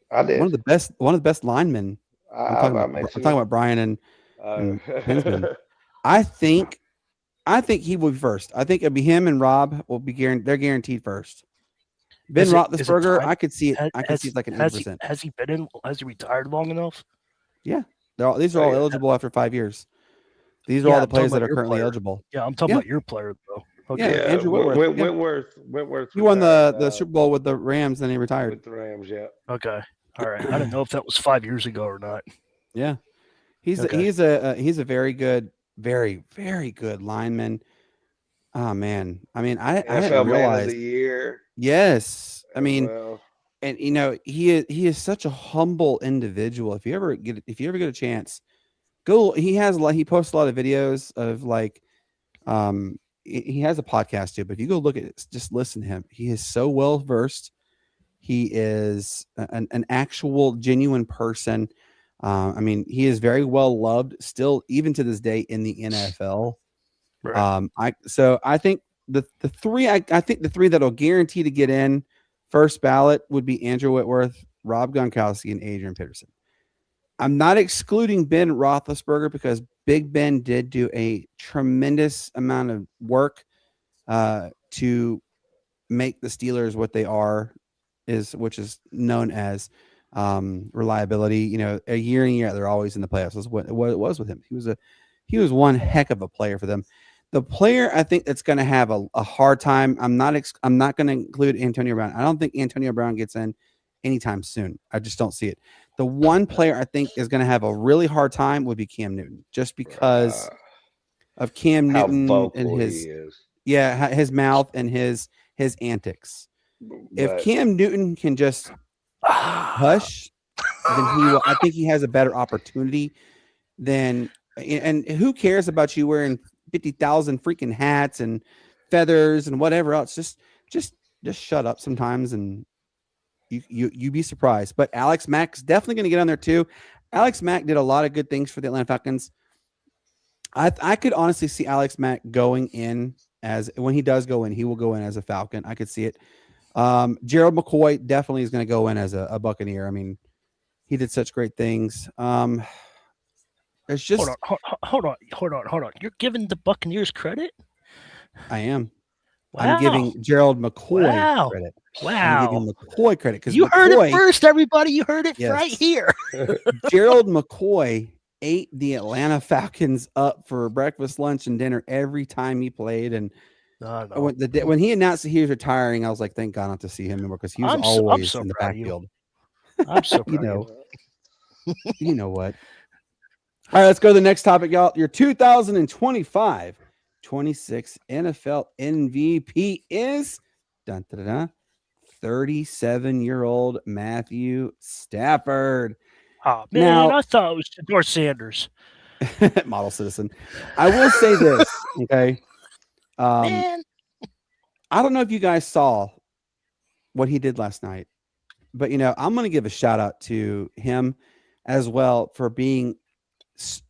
I did. One of the best linemen. I'm talking about Brian and Pensman. I think he will be first. I think it'll be him and Rob will be they're guaranteed first. Ben Roethlisberger, I could see it. I could see it like an 80%. Has he been in? Has he retired long enough? Yeah, these are all eligible after 5 years. These are all the players that are currently eligible. Yeah, I'm talking about your player though. Okay. Yeah, Andrew Whitworth. He won the Super Bowl with the Rams, then he retired with the Rams. Yeah. Okay. All right. I didn't know if that was 5 years ago or not. Yeah, he's a very good, very, very good lineman. Oh man, I mean, I didn't realize. Man of the year. Yes, I mean, and he is such a humble individual. If you ever get a chance, go. He posts a lot of videos of he has a podcast too. But if you go look at it, just listen to him. He is so well versed. He is an actual genuine person. I mean, he is very well loved still, even to this day in the NFL. Right. I think the three that'll guarantee to get in first ballot would be Andrew Whitworth, Rob Gronkowski, and Adrian Peterson. I'm not excluding Ben Roethlisberger because Big Ben did do a tremendous amount of work to make the Steelers what they are. Which is known as reliability. A year in year out, they're always in the playoffs. That's what it was with him. He was one heck of a player for them. The player I think that's going to have a hard time. I'm not going to include Antonio Brown. I don't think Antonio Brown gets in anytime soon. I just don't see it. The one player I think is going to have a really hard time would be Cam Newton, just because of Cam Newton and his mouth and his antics. If Cam Newton can just hush, then I think he has a better opportunity than. And who cares about you wearing 50,000 freaking hats and feathers and whatever else? Just shut up sometimes, and you be surprised. But Alex Mack's definitely going to get on there too. Alex Mack did a lot of good things for the Atlanta Falcons. I could honestly see Alex Mack going in when he does go in, he will go in as a Falcon. I could see it. Gerald McCoy definitely is going to go in as a Buccaneer. I mean, he did such great things. It's just hold on. You're giving the Buccaneers credit? I am. Wow. I'm giving Gerald McCoy credit. Wow. I'm giving McCoy credit because you heard it first, everybody. You heard it right here. Gerald McCoy ate the Atlanta Falcons up for breakfast, lunch, and dinner every time he played, and. When he announced that he was retiring, I was like, "Thank God not to see him anymore," because he was always in the backfield. I'm so proud. You know what? All right, let's go to the next topic, y'all. Your 2025-26 NFL MVP is 37-year-old Matthew Stafford. Oh man, I thought it was George Sanders. Model citizen. I will say this, okay. Man. I don't know if you guys saw what he did last night, but I'm going to give a shout out to him as well for he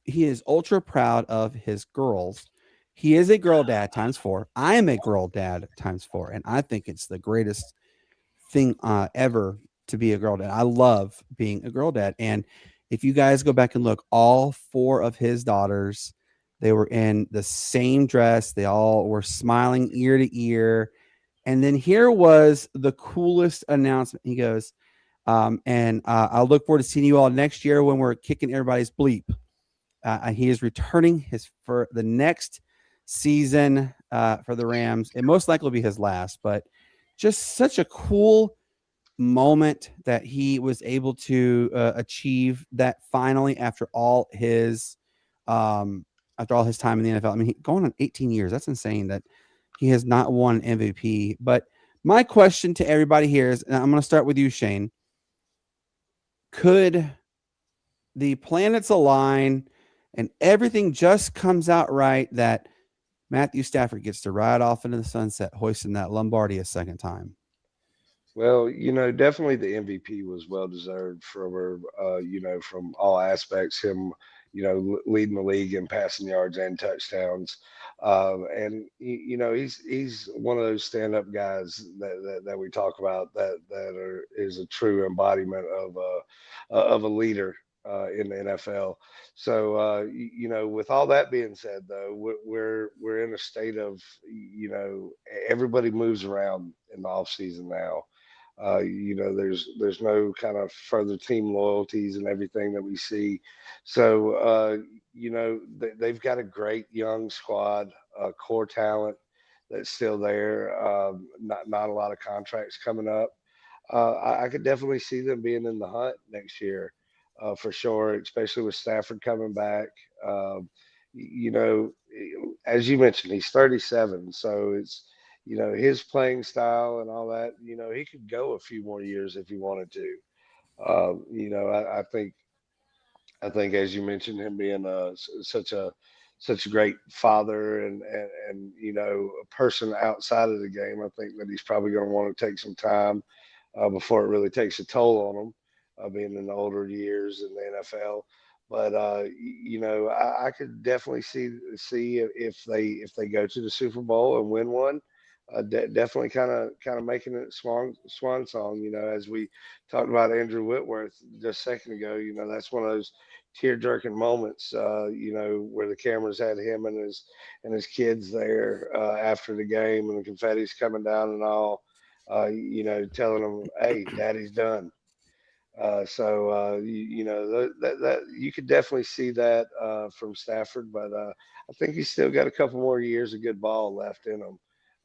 is ultra proud of his girls. He is a girl dad ×4. I am a girl dad ×4. And I think it's the greatest thing ever to be a girl dad. I love being a girl dad. And if you guys go back and look, all 4 of his daughters, they were in the same dress. They all were smiling ear to ear. And then here was the coolest announcement. He goes, I'll look forward to seeing you all next year when we're kicking everybody's bleep. He is returning for the next season for the Rams. It most likely will be his last, but just such a cool moment that he was able to achieve that finally after all his time in the NFL. I mean, going on 18 years, that's insane that he has not won MVP. But my question to everybody here is, and I'm going to start with you, Shane. Could the planets align and everything just comes out right that Matthew Stafford gets to ride off into the sunset, hoisting that Lombardi a second time? Well, definitely the MVP was well deserved from all aspects. Him, leading the league in passing yards and touchdowns. And he's one of those stand-up guys that we talk about is a true embodiment of a leader in the NFL. So with all that being said, though, we're in a state of everybody moves around in the off season now. There's no kind of further team loyalties and everything that we see. So, they've got a great young squad, core talent that's still there. Not a lot of contracts coming up. I could definitely see them being in the hunt next year, for sure, especially with Stafford coming back. As you mentioned, he's 37, so it's his playing style and all that, he could go a few more years if he wanted to. I think, as you mentioned, him being such a great father and a person outside of the game, I think that he's probably going to want to take some time before it really takes a toll on him, being in the older years in the NFL. But I could definitely see if they go to the Super Bowl and win one. Definitely kind of making it swan song, as we talked about Andrew Whitworth just a second ago. That's one of those tear jerking moments, where the cameras had him and his kids there after the game and the confetti's coming down and all, telling them, "Hey, Daddy's done." That you could definitely see that from Stafford, but I think he's still got a couple more years of good ball left in him.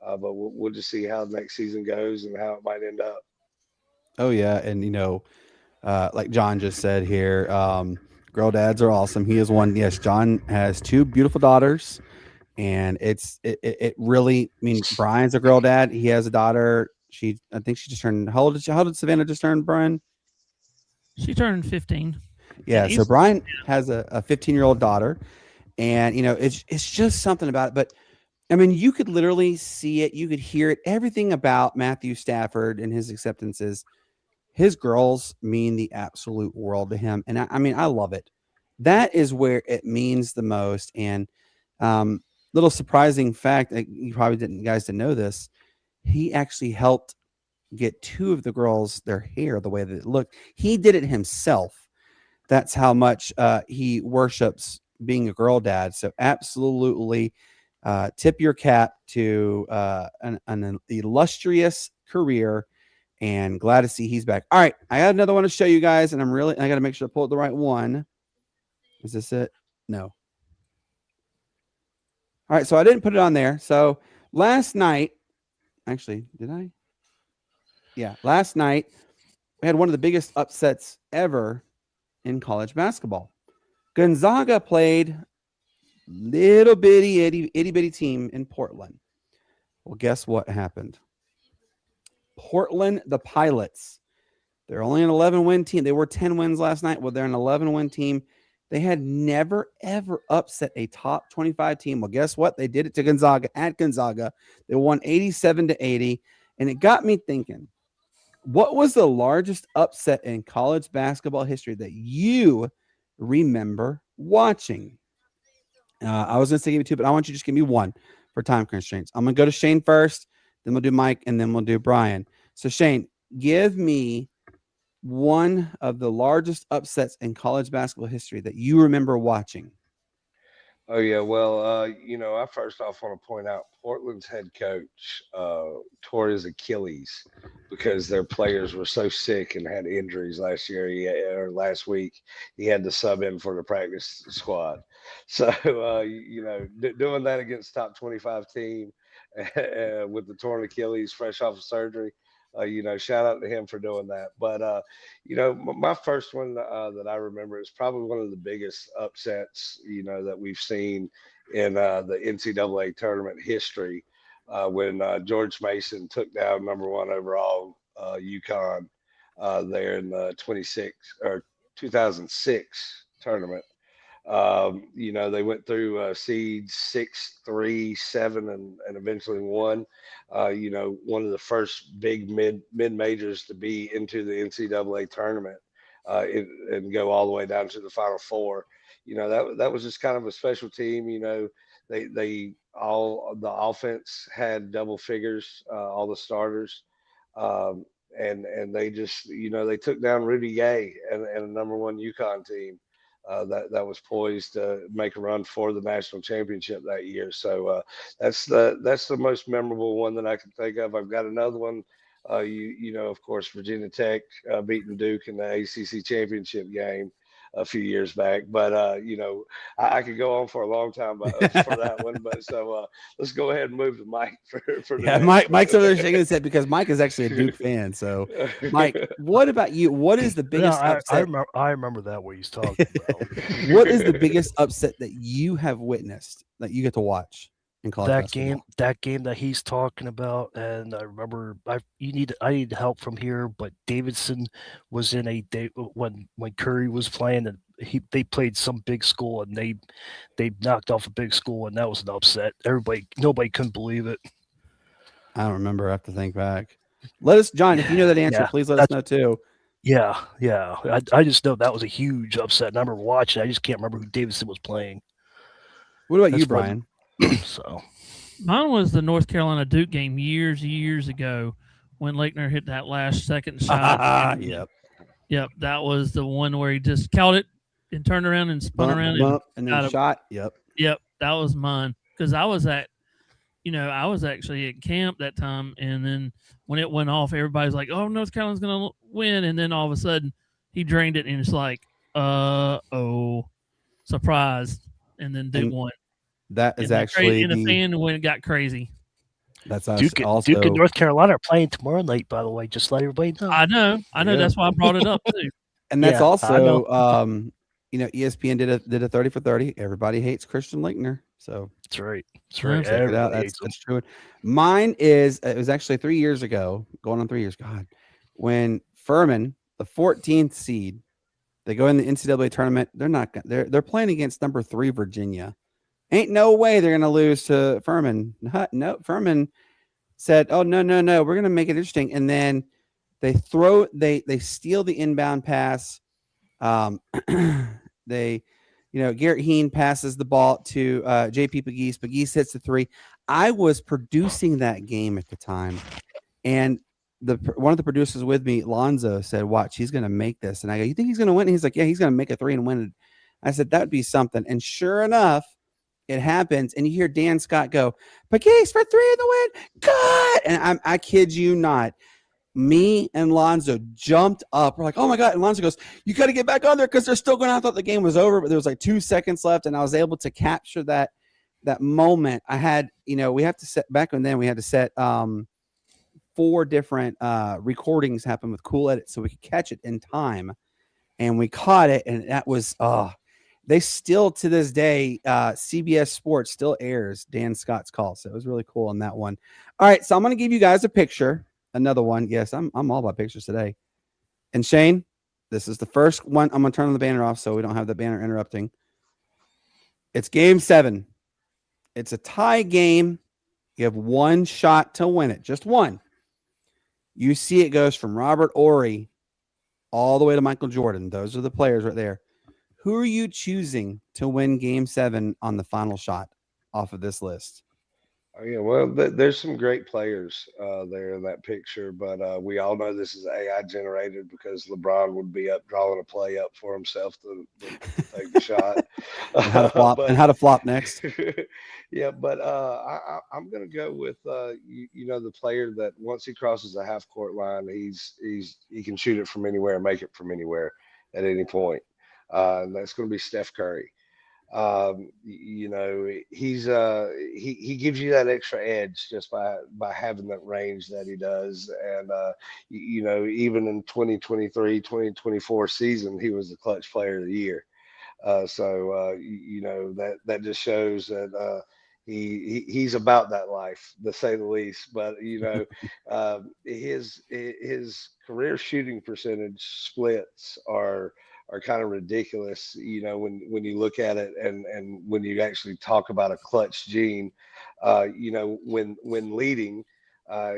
But we'll just see how the next season goes and how it might end up. Oh yeah, and like John just said here, girl dads are awesome. He is one. Yes, John has 2 beautiful daughters, and it really. I mean, Brian's a girl dad. He has a daughter. I think she just turned. How did Savannah just turn, Brian? She turned 15. Yeah, so Brian has a 15-year-old daughter, and it's just something about it. But I mean, you could literally see it, you could hear it. Everything about Matthew Stafford and his acceptances, his girls mean the absolute world to him, and I mean, I love it. That is where it means the most. And little surprising fact, you probably guys didn't know this. He actually helped get 2 of the girls their hair the way that it looked. He did it himself. That's how much he worships being a girl dad. So absolutely tip your cap to an illustrious career, and glad to see he's back. All right, I got another one to show you guys, and I got to make sure to pull the right one. Is this it? No. All right, so I didn't put it on there. So last night, actually, did I? Yeah, last night we had one of the biggest upsets ever in college basketball. Gonzaga played little bitty itty bitty team in Portland. Well, guess what happened? Portland, the Pilots. They're only an 11-win team. They were 10 wins last night. Well, they're an 11-win team. They had never, ever upset a top 25 team. Well, guess what? They did it to Gonzaga at Gonzaga. They won 87-80. And it got me thinking, what was the largest upset in college basketball history that you remember watching? I was going to say give you 2, but I want you to just give me 1 for time constraints. I'm going to go to Shane first, then we'll do Mike, and then we'll do Brian. So Shane, give me one of the largest upsets in college basketball history that you remember watching? Oh yeah, well, I first off want to point out Portland's head coach tore his Achilles because their players were so sick and had injuries last year. Or last week, he had to sub in for the practice squad. So doing that against top 25 team with the torn Achilles, fresh off of surgery. Shout out to him for doing that. But my first one that I remember is probably one of the biggest upsets, that we've seen in the NCAA tournament history when George Mason took down number one overall UConn there in the 2006 tournament. They went through seeds 6, 3, 7, and eventually won. One of the first big mid majors to be into the NCAA tournament and go all the way down to the Final Four. That was just kind of a special team. They all the offense had double figures, all the starters. And they just they took down Rudy Gay and a number one UConn team that was poised to make a run for the national championship that year. So that's the most memorable one that I can think of. I've got another one. Of course, Virginia Tech beating Duke in the ACC championship game a few years back. But I could go on for a long time for that one. But so let's go ahead and move to Mike for Yeah, Mike's over there shaking his head because Mike is actually a Duke fan. So, Mike, what about you? What is the biggest upset? I remember that what he's talking about. What is the biggest upset that you have witnessed that you get to watch in college basketball? That game that he's talking about, and I remember I need help from here, but Davidson was in when Curry was playing, and they played some big school, and they knocked off a big school, and that was an upset. Nobody couldn't believe it. I don't remember. I have to think back. Let us, John, if you know that answer, please let us know too. Yeah. I just know that was a huge upset. And I remember watching. I just can't remember who Davidson was playing. What about you, Brian? So mine was the North Carolina Duke game years ago when Laettner hit that last second shot. Yep. That was the one where he just caught it and turned around and spun around and then shot. Yep. That was mine because I was actually at camp that time, and then when it went off, everybody's like, "Oh, North Carolina's gonna win," and then all of a sudden he drained it, and it's like, surprise, and then Duke won. That is actually in the fan when it got crazy. That's Duke and North Carolina are playing tomorrow night, by the way. Just let everybody know. I know. Yeah. That's why I brought it up too. And that's also, ESPN did a 30 for 30. Everybody hates Christian Laettner, so that's right. Check it out. That's true. Mine is it was actually 3 years ago, going on 3 years. God, when Furman, the 14th seed, they go in the NCAA tournament. They're playing against number 3 Virginia. Ain't no way they're going to lose to Furman. No, Furman said, "Oh, no. We're going to make it interesting." And then they steal the inbound pass. Garrett Heen passes the ball to JP Pegues. Pegues hits the 3. I was producing that game at the time. And one of the producers with me, Lonzo, said, "Watch, he's going to make this." And I go, "You think he's going to win?" And he's like, "Yeah, he's going to make a 3 and win it." I said, "That would be something." And sure enough, it happens, and you hear Dan Scott go, "Pegues for 3 in the win, cut!" And I kid you not, me and Lonzo jumped up. We're like, "Oh my God!" And Lonzo goes, "You got to get back on there because they're still going." I thought the game was over, but there was like 2 seconds left, and I was able to capture that moment. I had, we have to set back and then we had to set 4 different recordings happen with cool edits so we could catch it in time, and we caught it, and that was they still, to this day, CBS Sports still airs Dan Scott's call. So it was really cool on that one. All right, so I'm going to give you guys a picture. Another one. Yes, I'm all about pictures today. And Shane, this is the first one. I'm going to turn the banner off so we don't have the banner interrupting. It's game 7. It's a tie game. You have 1 shot to win it. Just 1. You see it goes from Robert Horry all the way to Michael Jordan. Those are the players right there. Who are you choosing to win game 7 on the final shot off of this list? Oh, yeah, well, there's some great players there in that picture, but we all know this is AI generated because LeBron would be up drawing a play up for himself to take the shot. And how to flop But and how to flop next. yeah, but I'm gonna go with you know, the player that once he crosses the half court line, he can shoot it from anywhere and make it from anywhere at any point. And that's going to be Steph Curry. You know, he gives you that extra edge just by having that range that he does. And you know, even in 2023, 2024 season, he was the clutch player of the year. You know, that just shows that he's about that life, to say the least. But you know, his career shooting percentage splits are kind of ridiculous. You know, when you look at it, and when you actually talk about a clutch gene, you know, when leading,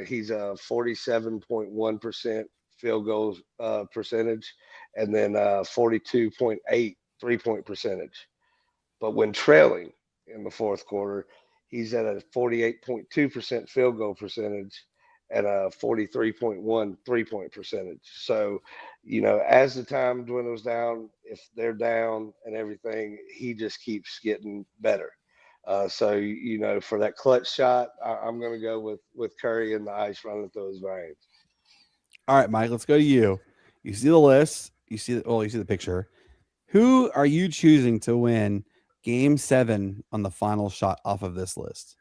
he's a 47.1% field goal percentage, and then 42.8 3-point percentage. But when trailing in the fourth quarter, he's at a 48.2% field goal percentage and a 43.1 3-point percentage. So, you know, as the time dwindles down, if they're down and everything, he just keeps getting better. You know, for that clutch shot, I'm going to go with Curry and the ice running through his veins. All right, Mike, let's go to you. You see the list. You see the picture. Who are you choosing to win Game 7 on the final shot off of this list?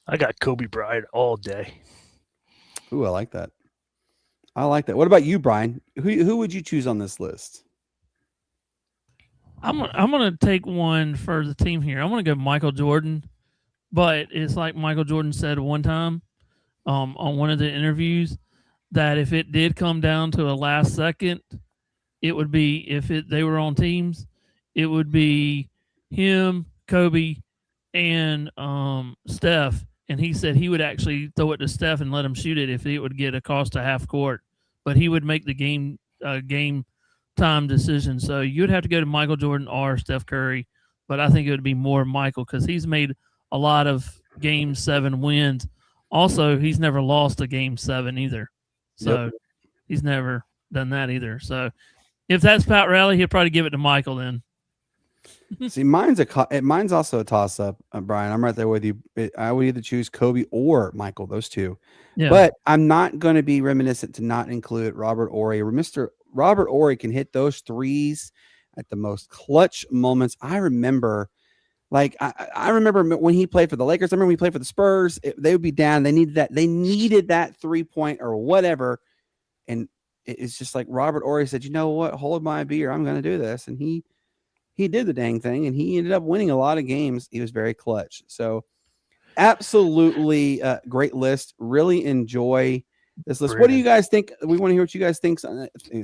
I got Kobe Bryant all day. Ooh, I like that. I like that. What about you, Brian? Who would you choose on this list? I'm gonna take one for the team here. I'm gonna go Michael Jordan, but it's like Michael Jordan said one time on one of the interviews that if it did come down to a last second, it would be they were on teams, it would be him, Kobe, and Steph. And he said he would actually throw it to Steph and let him shoot it if it would get across to half court, but he would make the game time decision. So you'd have to go to Michael Jordan or Steph Curry, but I think it would be more Michael because he's made a lot of Game 7 wins. Also, he's never lost a Game 7 either, so he's never done that either. So if that's Pat Riley, he'll probably give it to Michael then. See, mine's also a toss up, Brian. I'm right there with you. I would either choose Kobe or Michael, those two. Yeah. But I'm not going to be reminiscent to not include Robert Horry. Mr. Robert Horry can hit those threes at the most clutch moments. I remember, I remember when he played for the Lakers. I remember when he played for the Spurs. They would be down. They needed that 3-point or whatever, and it's just like Robert Horry said, you know what? Hold my beer. I'm going to do this, and he did the dang thing, and he ended up winning a lot of games. He was very clutch. So absolutely great list. Really enjoy this list. Brandon. What do you guys think? We want to hear what you guys think.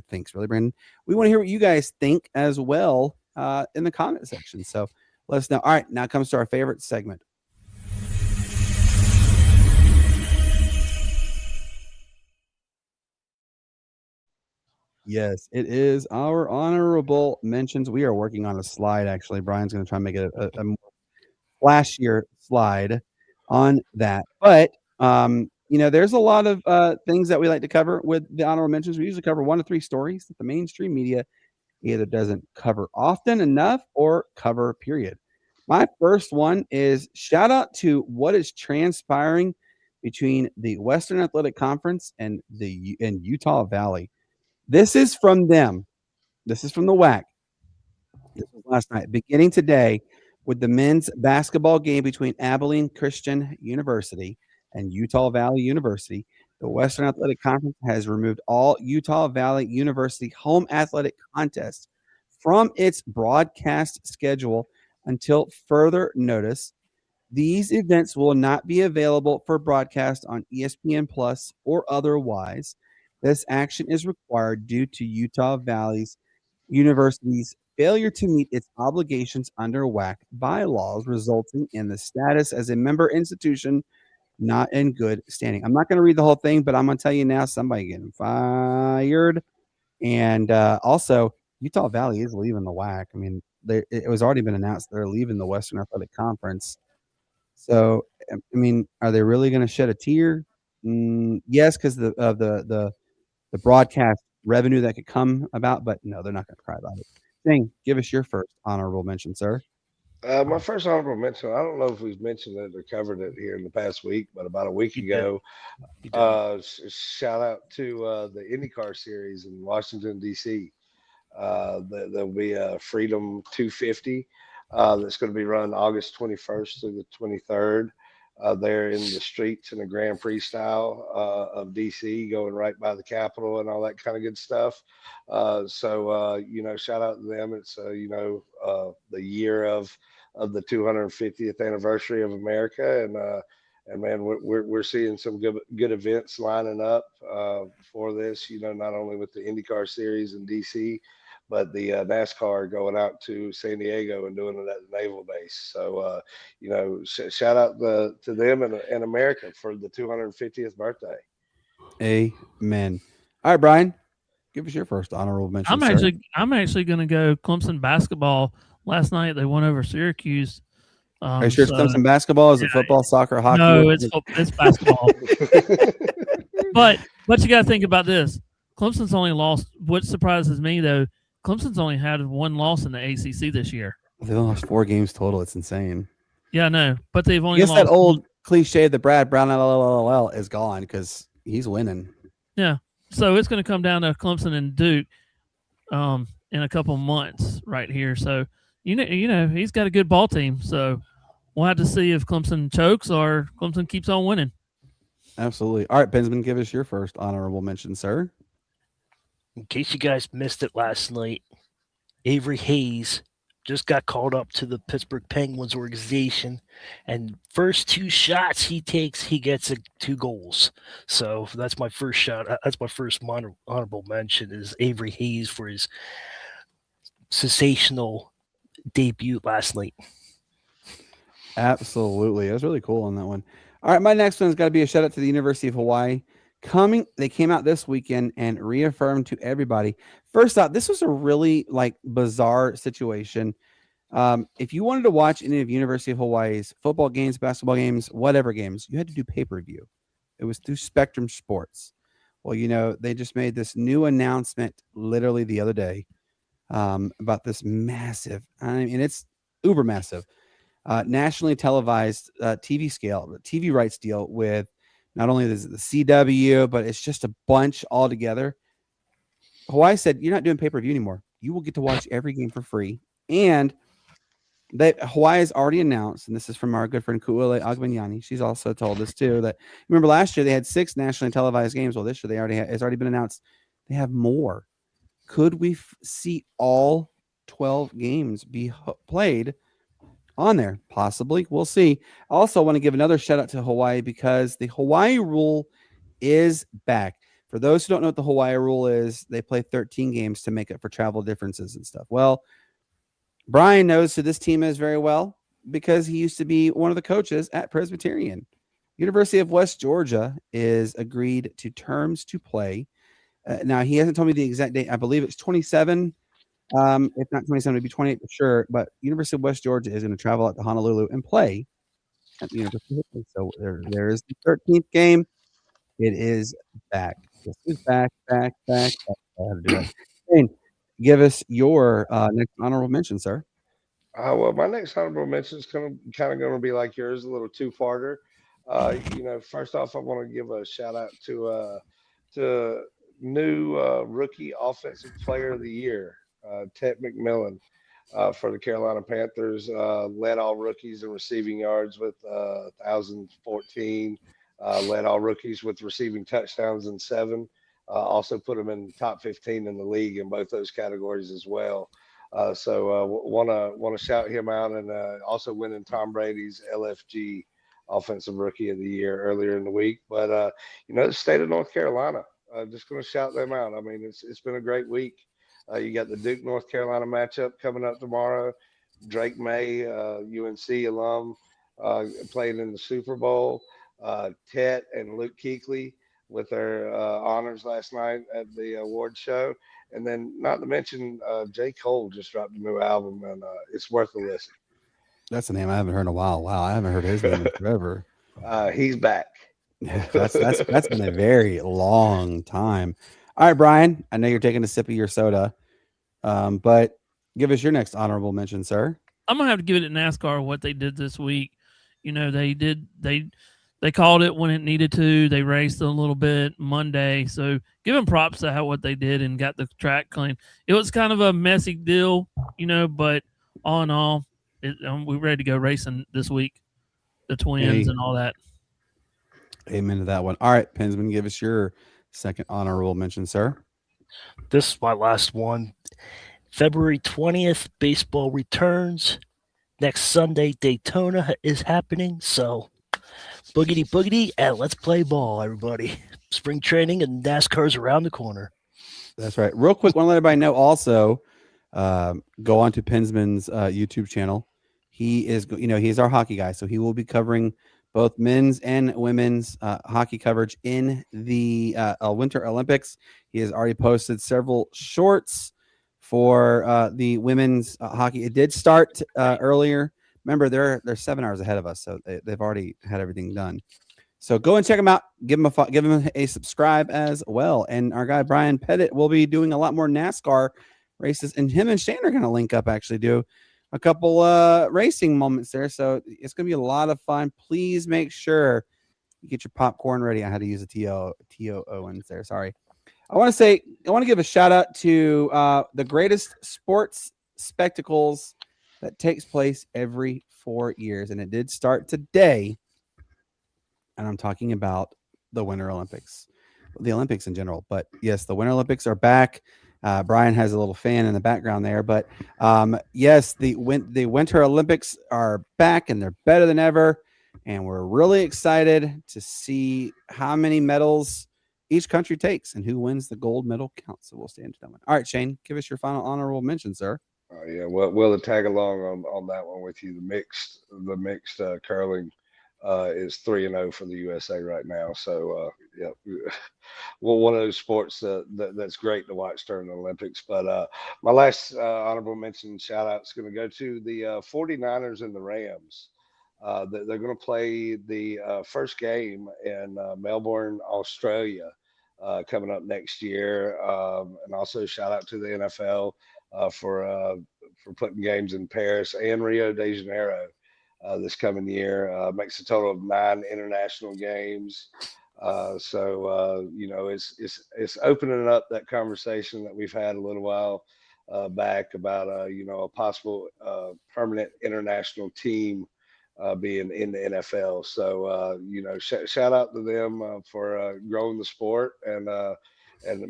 Thanks, really, Brandon. We want to hear what you guys think as well in the comment section. So let us know. All right, now comes to our favorite segment. Yes, it is our honorable mentions. We are working on a slide, actually. Brian's going to try and make it a more flashier slide on that. But, you know, there's a lot of things that we like to cover with the honorable mentions. We usually cover 1 to 3 stories that the mainstream media either doesn't cover often enough or cover, period. My first one is shout out to what is transpiring between the Western Athletic Conference and Utah Valley. This is from them. This is from the WAC. This was last night. Beginning today with the men's basketball game between Abilene Christian University and Utah Valley University, the Western Athletic Conference has removed all Utah Valley University home athletic contests from its broadcast schedule until further notice. These events will not be available for broadcast on ESPN Plus or otherwise. This action is required due to Utah Valley University's failure to meet its obligations under WAC bylaws, resulting in the status as a member institution not in good standing. I'm not going to read the whole thing, but I'm going to tell you now, somebody getting fired. And also, Utah Valley is leaving the WAC. I mean, it was already been announced they're leaving the Western Athletic Conference. So, I mean, are they really going to shed a tear? Yes, because of the broadcast revenue that could come about, but no, they're not going to cry about it. Dang, give us your first honorable mention, sir. My first honorable mention, I don't know if we've mentioned it or covered it here in the past week, but about a week You ago, did. You did. shout out to the IndyCar series in Washington, D.C. There'll be a Freedom 250 that's going to be run August 21st through the 23rd. There in the streets in the Grand Prix style of DC, going right by the Capitol and all that kind of good stuff. Shout out to them. It's the year of the 250th anniversary of America, and man, we're seeing some good events lining up for this. Not only with the IndyCar series in DC, but the NASCAR going out to San Diego and doing it at the Naval Base. So, shout out to them and America for the 250th birthday. Amen. All right, Brian, give us your first honorable mention, sir. I'm actually going to go Clemson basketball. Last night they won over Syracuse. Are you sure it's Clemson basketball? Is it football, soccer, hockey? No, it's basketball. But you got to think about this. Clemson's only lost. What surprises me though, Clemson's only had one loss in the ACC this year. They've lost 4 games total. It's insane. Yeah, I know, but they've only I guess lost. that old cliche, the Brad Brown LLL, is gone because he's winning. Yeah, so it's going to come down to Clemson and Duke in a couple months right here. So you know he's got a good ball team. So we'll have to see if Clemson chokes or Clemson keeps on winning. Absolutely. All right, Bensman, give us your first honorable mention, sir. In case you guys missed it last night, Avery Hayes just got called up to the Pittsburgh Penguins organization, and first 2 shots he takes, he gets 2 goals. So that's my first shot. That's my first honorable mention is Avery Hayes for his sensational debut last night. Absolutely. That was really cool on that one. All right, my next one's got to be a shout out to the University of Hawaii. They came out this weekend and reaffirmed to everybody. First off, this was a really bizarre situation. If you wanted to watch any of University of Hawaii's football games, basketball games, whatever games, you had to do pay-per-view. It was through Spectrum Sports. Well, they just made this new announcement literally the other day about this massive, it's uber massive, nationally televised TV rights deal with not only the CW, but it's just a bunch all together. Hawaii said, you're not doing pay-per-view anymore. You will get to watch every game for free. And Hawaii has already announced, and this is from our good friend Ku'ule Agbenyani. She's also told us too that, remember last year they had 6 nationally televised games. Well, this year it's already been announced they have more. Could we see all 12 games be played on there? Possibly. We'll see. I also want to give another shout out to Hawaii because the Hawaii rule is back. For those who don't know what the Hawaii rule is, they play 13 games to make up for travel differences and stuff. Well, Brian knows who this team is very well because he used to be one of the coaches at Presbyterian. University of West Georgia is agreed to terms to play. Now, he hasn't told me the exact date. I believe it's 27. If not 27, it'd be 28 for sure. But University of West Georgia is going to travel out to Honolulu and play at the University of Hawaii. So there is the 13th game. It is back. This is back. I have to do it. Shane, give us your next honorable mention, sir. Well, my next honorable mention is kind of going to be like yours, a little two-parter. First off, I want to give a shout out to new rookie offensive player of the year, Ted McMillan, for the Carolina Panthers. Led all rookies in receiving yards with 1,014. Led all rookies with receiving touchdowns in 7. Also put him in the top 15 in the league in both those categories as well. Want to shout him out, and also winning Tom Brady's LFG Offensive Rookie of the Year earlier in the week. But the state of North Carolina, just going to shout them out. I mean, it's been a great week. You got the Duke North Carolina matchup coming up tomorrow. Drake May, UNC alum, playing in the Super Bowl. Tet and Luke Kuechly with their honors last night at the award show. And then not to mention J. Cole just dropped a new album, and it's worth a listen. That's a name I haven't heard in a while. Wow, I haven't heard his name in forever. He's back. That's been a very long time. All right, Brian, I know you're taking a sip of your soda, but give us your next honorable mention, sir. I'm gonna have to give it to NASCAR what they did this week. They called it when it needed to. They raced a little bit Monday, so give them props to how what they did and got the track clean. It was kind of a messy deal, but all in all, we're ready to go racing this week. The twins and all that. Amen to that one. All right, Pensman, give us your second honorable mention, sir. This is my last one. February 20th, baseball returns. Next Sunday, Daytona is happening. So, boogity boogity, and let's play ball, everybody. Spring training and NASCAR's around the corner. That's right. Real quick, want to let everybody know also, go on to Pensman's YouTube channel. He is, he's our hockey guy, so he will be covering both men's and women's hockey coverage in the Winter Olympics. He has already posted several shorts for the women's hockey. It did start earlier. Remember, they're 7 hours ahead of us, so they've already had everything done. So go and check them out. Give them a subscribe as well. And our guy Brian Pettit will be doing a lot more NASCAR races, and him and Shane are going to link up. Actually, do a couple racing moments there. So it's going to be a lot of fun. Please make sure you get your popcorn ready. I had to use a TOO there. Sorry. I want to give a shout out to the greatest sports spectacles that takes place every 4 years. And it did start today. And I'm talking about the Winter Olympics, the Olympics in general. But yes, the Winter Olympics are back. Brian has a little fan in the background there. But yes, the Winter Olympics are back and they're better than ever. And we're really excited to see how many medals each country takes and who wins the gold medal count. So we'll stay into that one. All right, Shane, give us your final honorable mention, sir. Yeah, well, we'll tag along on that one with you. The mixed curling is 3-0 for the USA right now. So yeah, well, one of those sports that's great to watch during the Olympics. But my last honorable mention shout out is going to go to the 49ers and the Rams. They're going to play the first game in Melbourne, Australia, coming up next year. And also shout out to the NFL for putting games in Paris and Rio de Janeiro this coming year. Makes a total of 9 international games. So it's opening up that conversation that we've had a little while back about a possible permanent international team being in the NFL. So shout out to them for growing the sport, and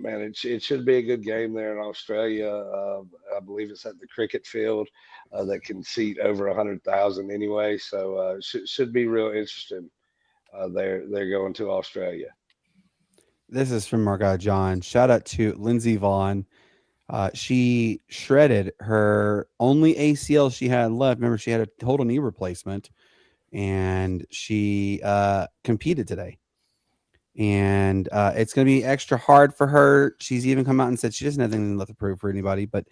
man, it should be a good game there in Australia. I believe it's at the cricket field that can seat over 100,000 anyway. So should be real interesting. They're going to Australia. This is from our guy John. Shout out to Lindsey Vaughn. She shredded her only ACL she had left. Remember, she had a total knee replacement, and she competed today. And it's going to be extra hard for her. She's even come out and said she doesn't have anything left to prove for anybody, but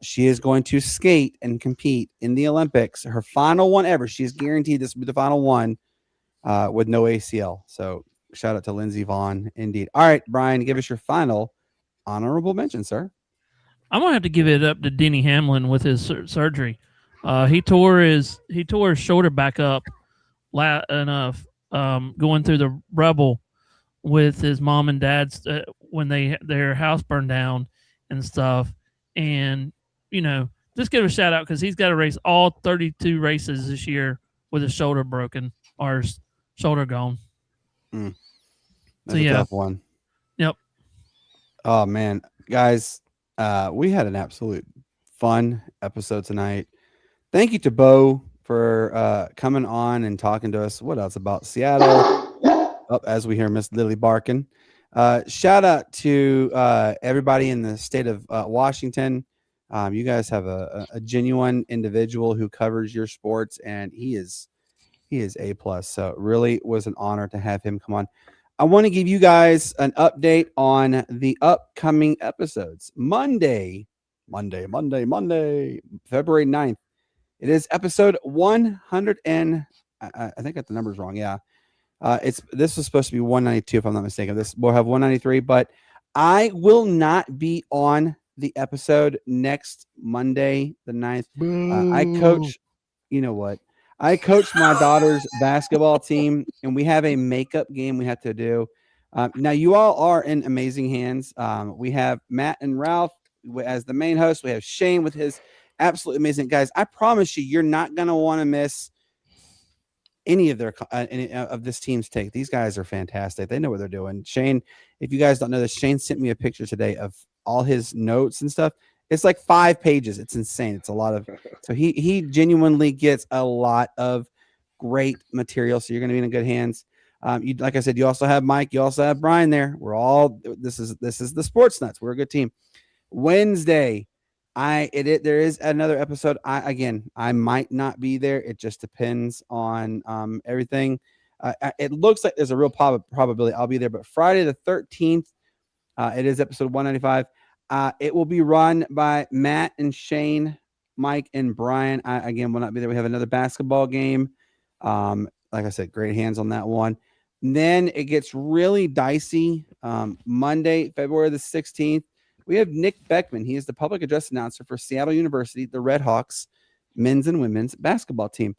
she is going to skate and compete in the Olympics. Her final one ever. She's guaranteed this will be the final one with no ACL. So shout out to Lindsey Vaughn, indeed. All right, Brian, give us your final honorable mention, sir. I'm gonna have to give it up to Denny Hamlin with his surgery. He tore his shoulder back up enough going through the rubble with his mom and dad's when their house burned down and stuff. And just give a shout out because he's got to race all 32 races this year with his shoulder broken or his shoulder gone. That's a tough one. Yep. Oh man, guys, we had an absolute fun episode tonight. Thank you to Bo for coming on and talking to us. What else about Seattle? As we hear Miss Lily barking. Shout out to everybody in the state of Washington. You guys have a genuine individual who covers your sports, and he is A+. So it really was an honor to have him come on. I want to give you guys an update on the upcoming episodes. Monday, February 9th, It is episode 100 and I think I got the numbers wrong. Yeah. This was supposed to be 192 if I'm not mistaken. This we'll have 193, but I will not be on the episode next Monday, the 9th. I coach, you know what? I coach my daughter's basketball team, and we have a makeup game we have to do. Now, you all are in amazing hands. We have Matt and Ralph as the main host. We have Shane with his absolutely amazing guys. I promise you're not going to want to miss any of any of this team's take. These guys are fantastic. They know what they're doing. Shane, if you guys don't know this, Shane sent me a picture today of all his notes and stuff. It's like 5 pages. It's insane. It's a lot of, so he genuinely gets a lot of great material. So you're going to be in good hands. Like I said, you also have Mike, you also have Brian there. This is the Sportz Nutz. We're a good team. Wednesday, there is another episode. I might not be there. It just depends on everything. It looks like there's a real probability I'll be there, but Friday the 13th, it is episode 195. It will be run by Matt and Shane, Mike and Brian. I again will not be there. We have another basketball game. Like I said, great hands on that one. And then it gets really dicey. Monday, February the 16th. We have Nick Beckman. He is the public address announcer for Seattle University, the Red Hawks men's and women's basketball team.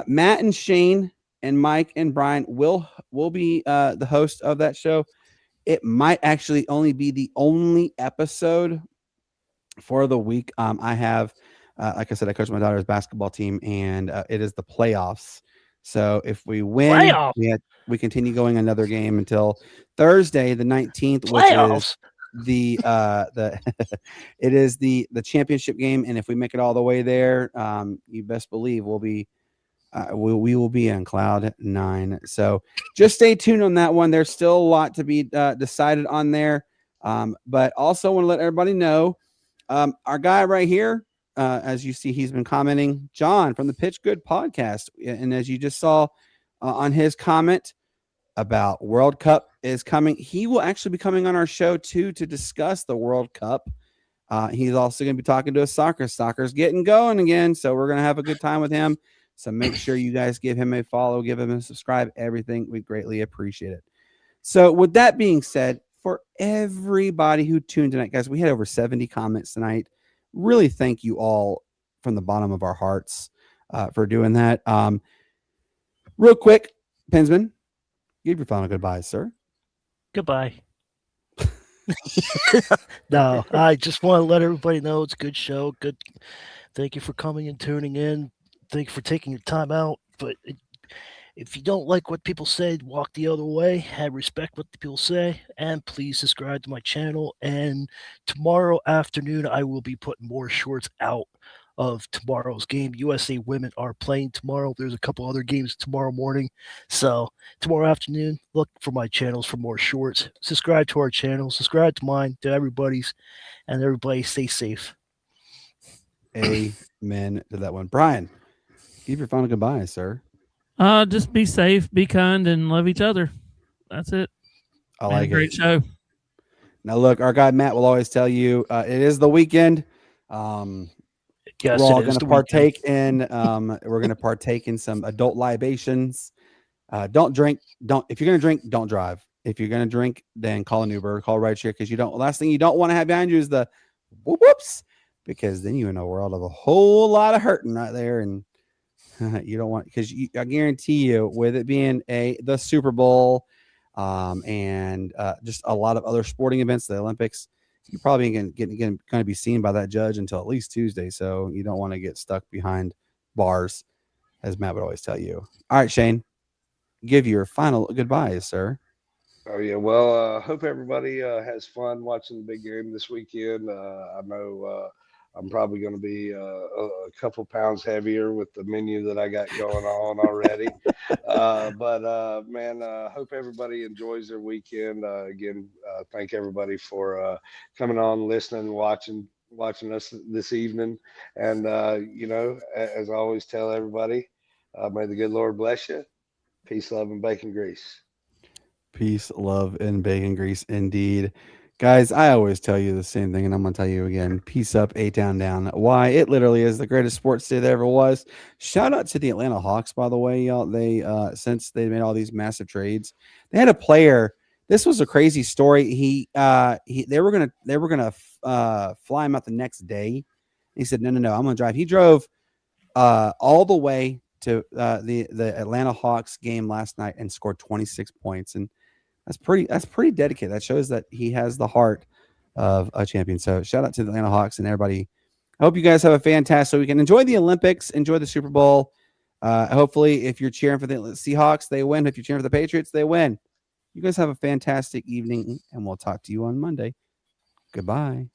Matt and Shane and Mike and Brian will be the host of that show. It might actually only be the only episode for the week. I have, like I said, I coach my daughter's basketball team, and it is the playoffs. So if we win, we continue going another game until Thursday, the 19th, which is the it is the championship game. And if we make it all the way there, you best believe we'll be we will be on cloud 9. So just stay tuned on that one. There's still a lot to be decided on there. But also want to let everybody know, our guy right here, as you see, he's been commenting, John from the Pitch Good podcast. And as you just saw on his comment about World Cup is coming, he will actually be coming on our show too to discuss the World Cup. He's also going to be talking to us soccer. Soccer's getting going again, so we're going to have a good time with him. So make sure you guys give him a follow, give him a subscribe, everything. We greatly appreciate it. So with that being said, for everybody who tuned tonight, guys, we had over 70 comments tonight. Really thank you all from the bottom of our hearts for doing that. Real quick, Pensman, give your final goodbyes, sir. Goodbye. No, I just want to let everybody know it's a good show. Good. Thank you for coming and tuning in. Thank you for taking your time out. But if you don't like what people say, walk the other way. Have respect what the people say. And please subscribe to my channel. And tomorrow afternoon, I will be putting more shorts out of tomorrow's game. USA women are playing tomorrow. There's a couple other games tomorrow morning. So tomorrow afternoon, look for my channels for more shorts. Subscribe to our channel. Subscribe to mine, to everybody's. And everybody stay safe. Amen to that one. Brian, give your final goodbye, sir. Just be safe, be kind, and love each other. That's it. I like it. Great show. Now, look, our guy Matt will always tell you it is the weekend. Yes, we're all going to partake in. We're going to partake in some adult libations. Don't drink. If you're going to drink, don't drive. If you're going to drink, then call an Uber, call a rideshare, because last thing you don't want to have behind you is the whoops, because then you're in a world of a whole lot of hurting right there, and you don't want, because I guarantee you, with it being the Super Bowl, and just a lot of other sporting events, the Olympics, you're probably going to be seen by that judge until at least Tuesday. So you don't want to get stuck behind bars, as Matt would always tell you. All right, Shane, give your final goodbyes, sir. Oh yeah, well, hope everybody has fun watching the big game this weekend. I know I'm probably going to be a couple pounds heavier with the menu that I got going on already. But man, hope everybody enjoys their weekend. Again, thank everybody for coming on, listening, watching us this evening. And as I always tell everybody, may the good Lord bless you. Peace, love, and bacon grease. Peace, love, and bacon grease, indeed. Guys, I always tell you the same thing, and I'm going to tell you again. Peace up, 8 down. Why? It literally is the greatest sports day there ever was. Shout out to the Atlanta Hawks, by the way, y'all. They since they made all these massive trades, they had a player. This was a crazy story. They were gonna fly him out the next day. He said, no, I'm going to drive. He drove all the way to the Atlanta Hawks game last night and scored 26 points. And that's pretty dedicated. That shows that he has the heart of a champion. So shout out to the Atlanta Hawks and everybody. I hope you guys have a fantastic weekend. Enjoy the Olympics. Enjoy the Super Bowl. Hopefully, if you're cheering for the Seahawks, they win. If you're cheering for the Patriots, they win. You guys have a fantastic evening, and we'll talk to you on Monday. Goodbye.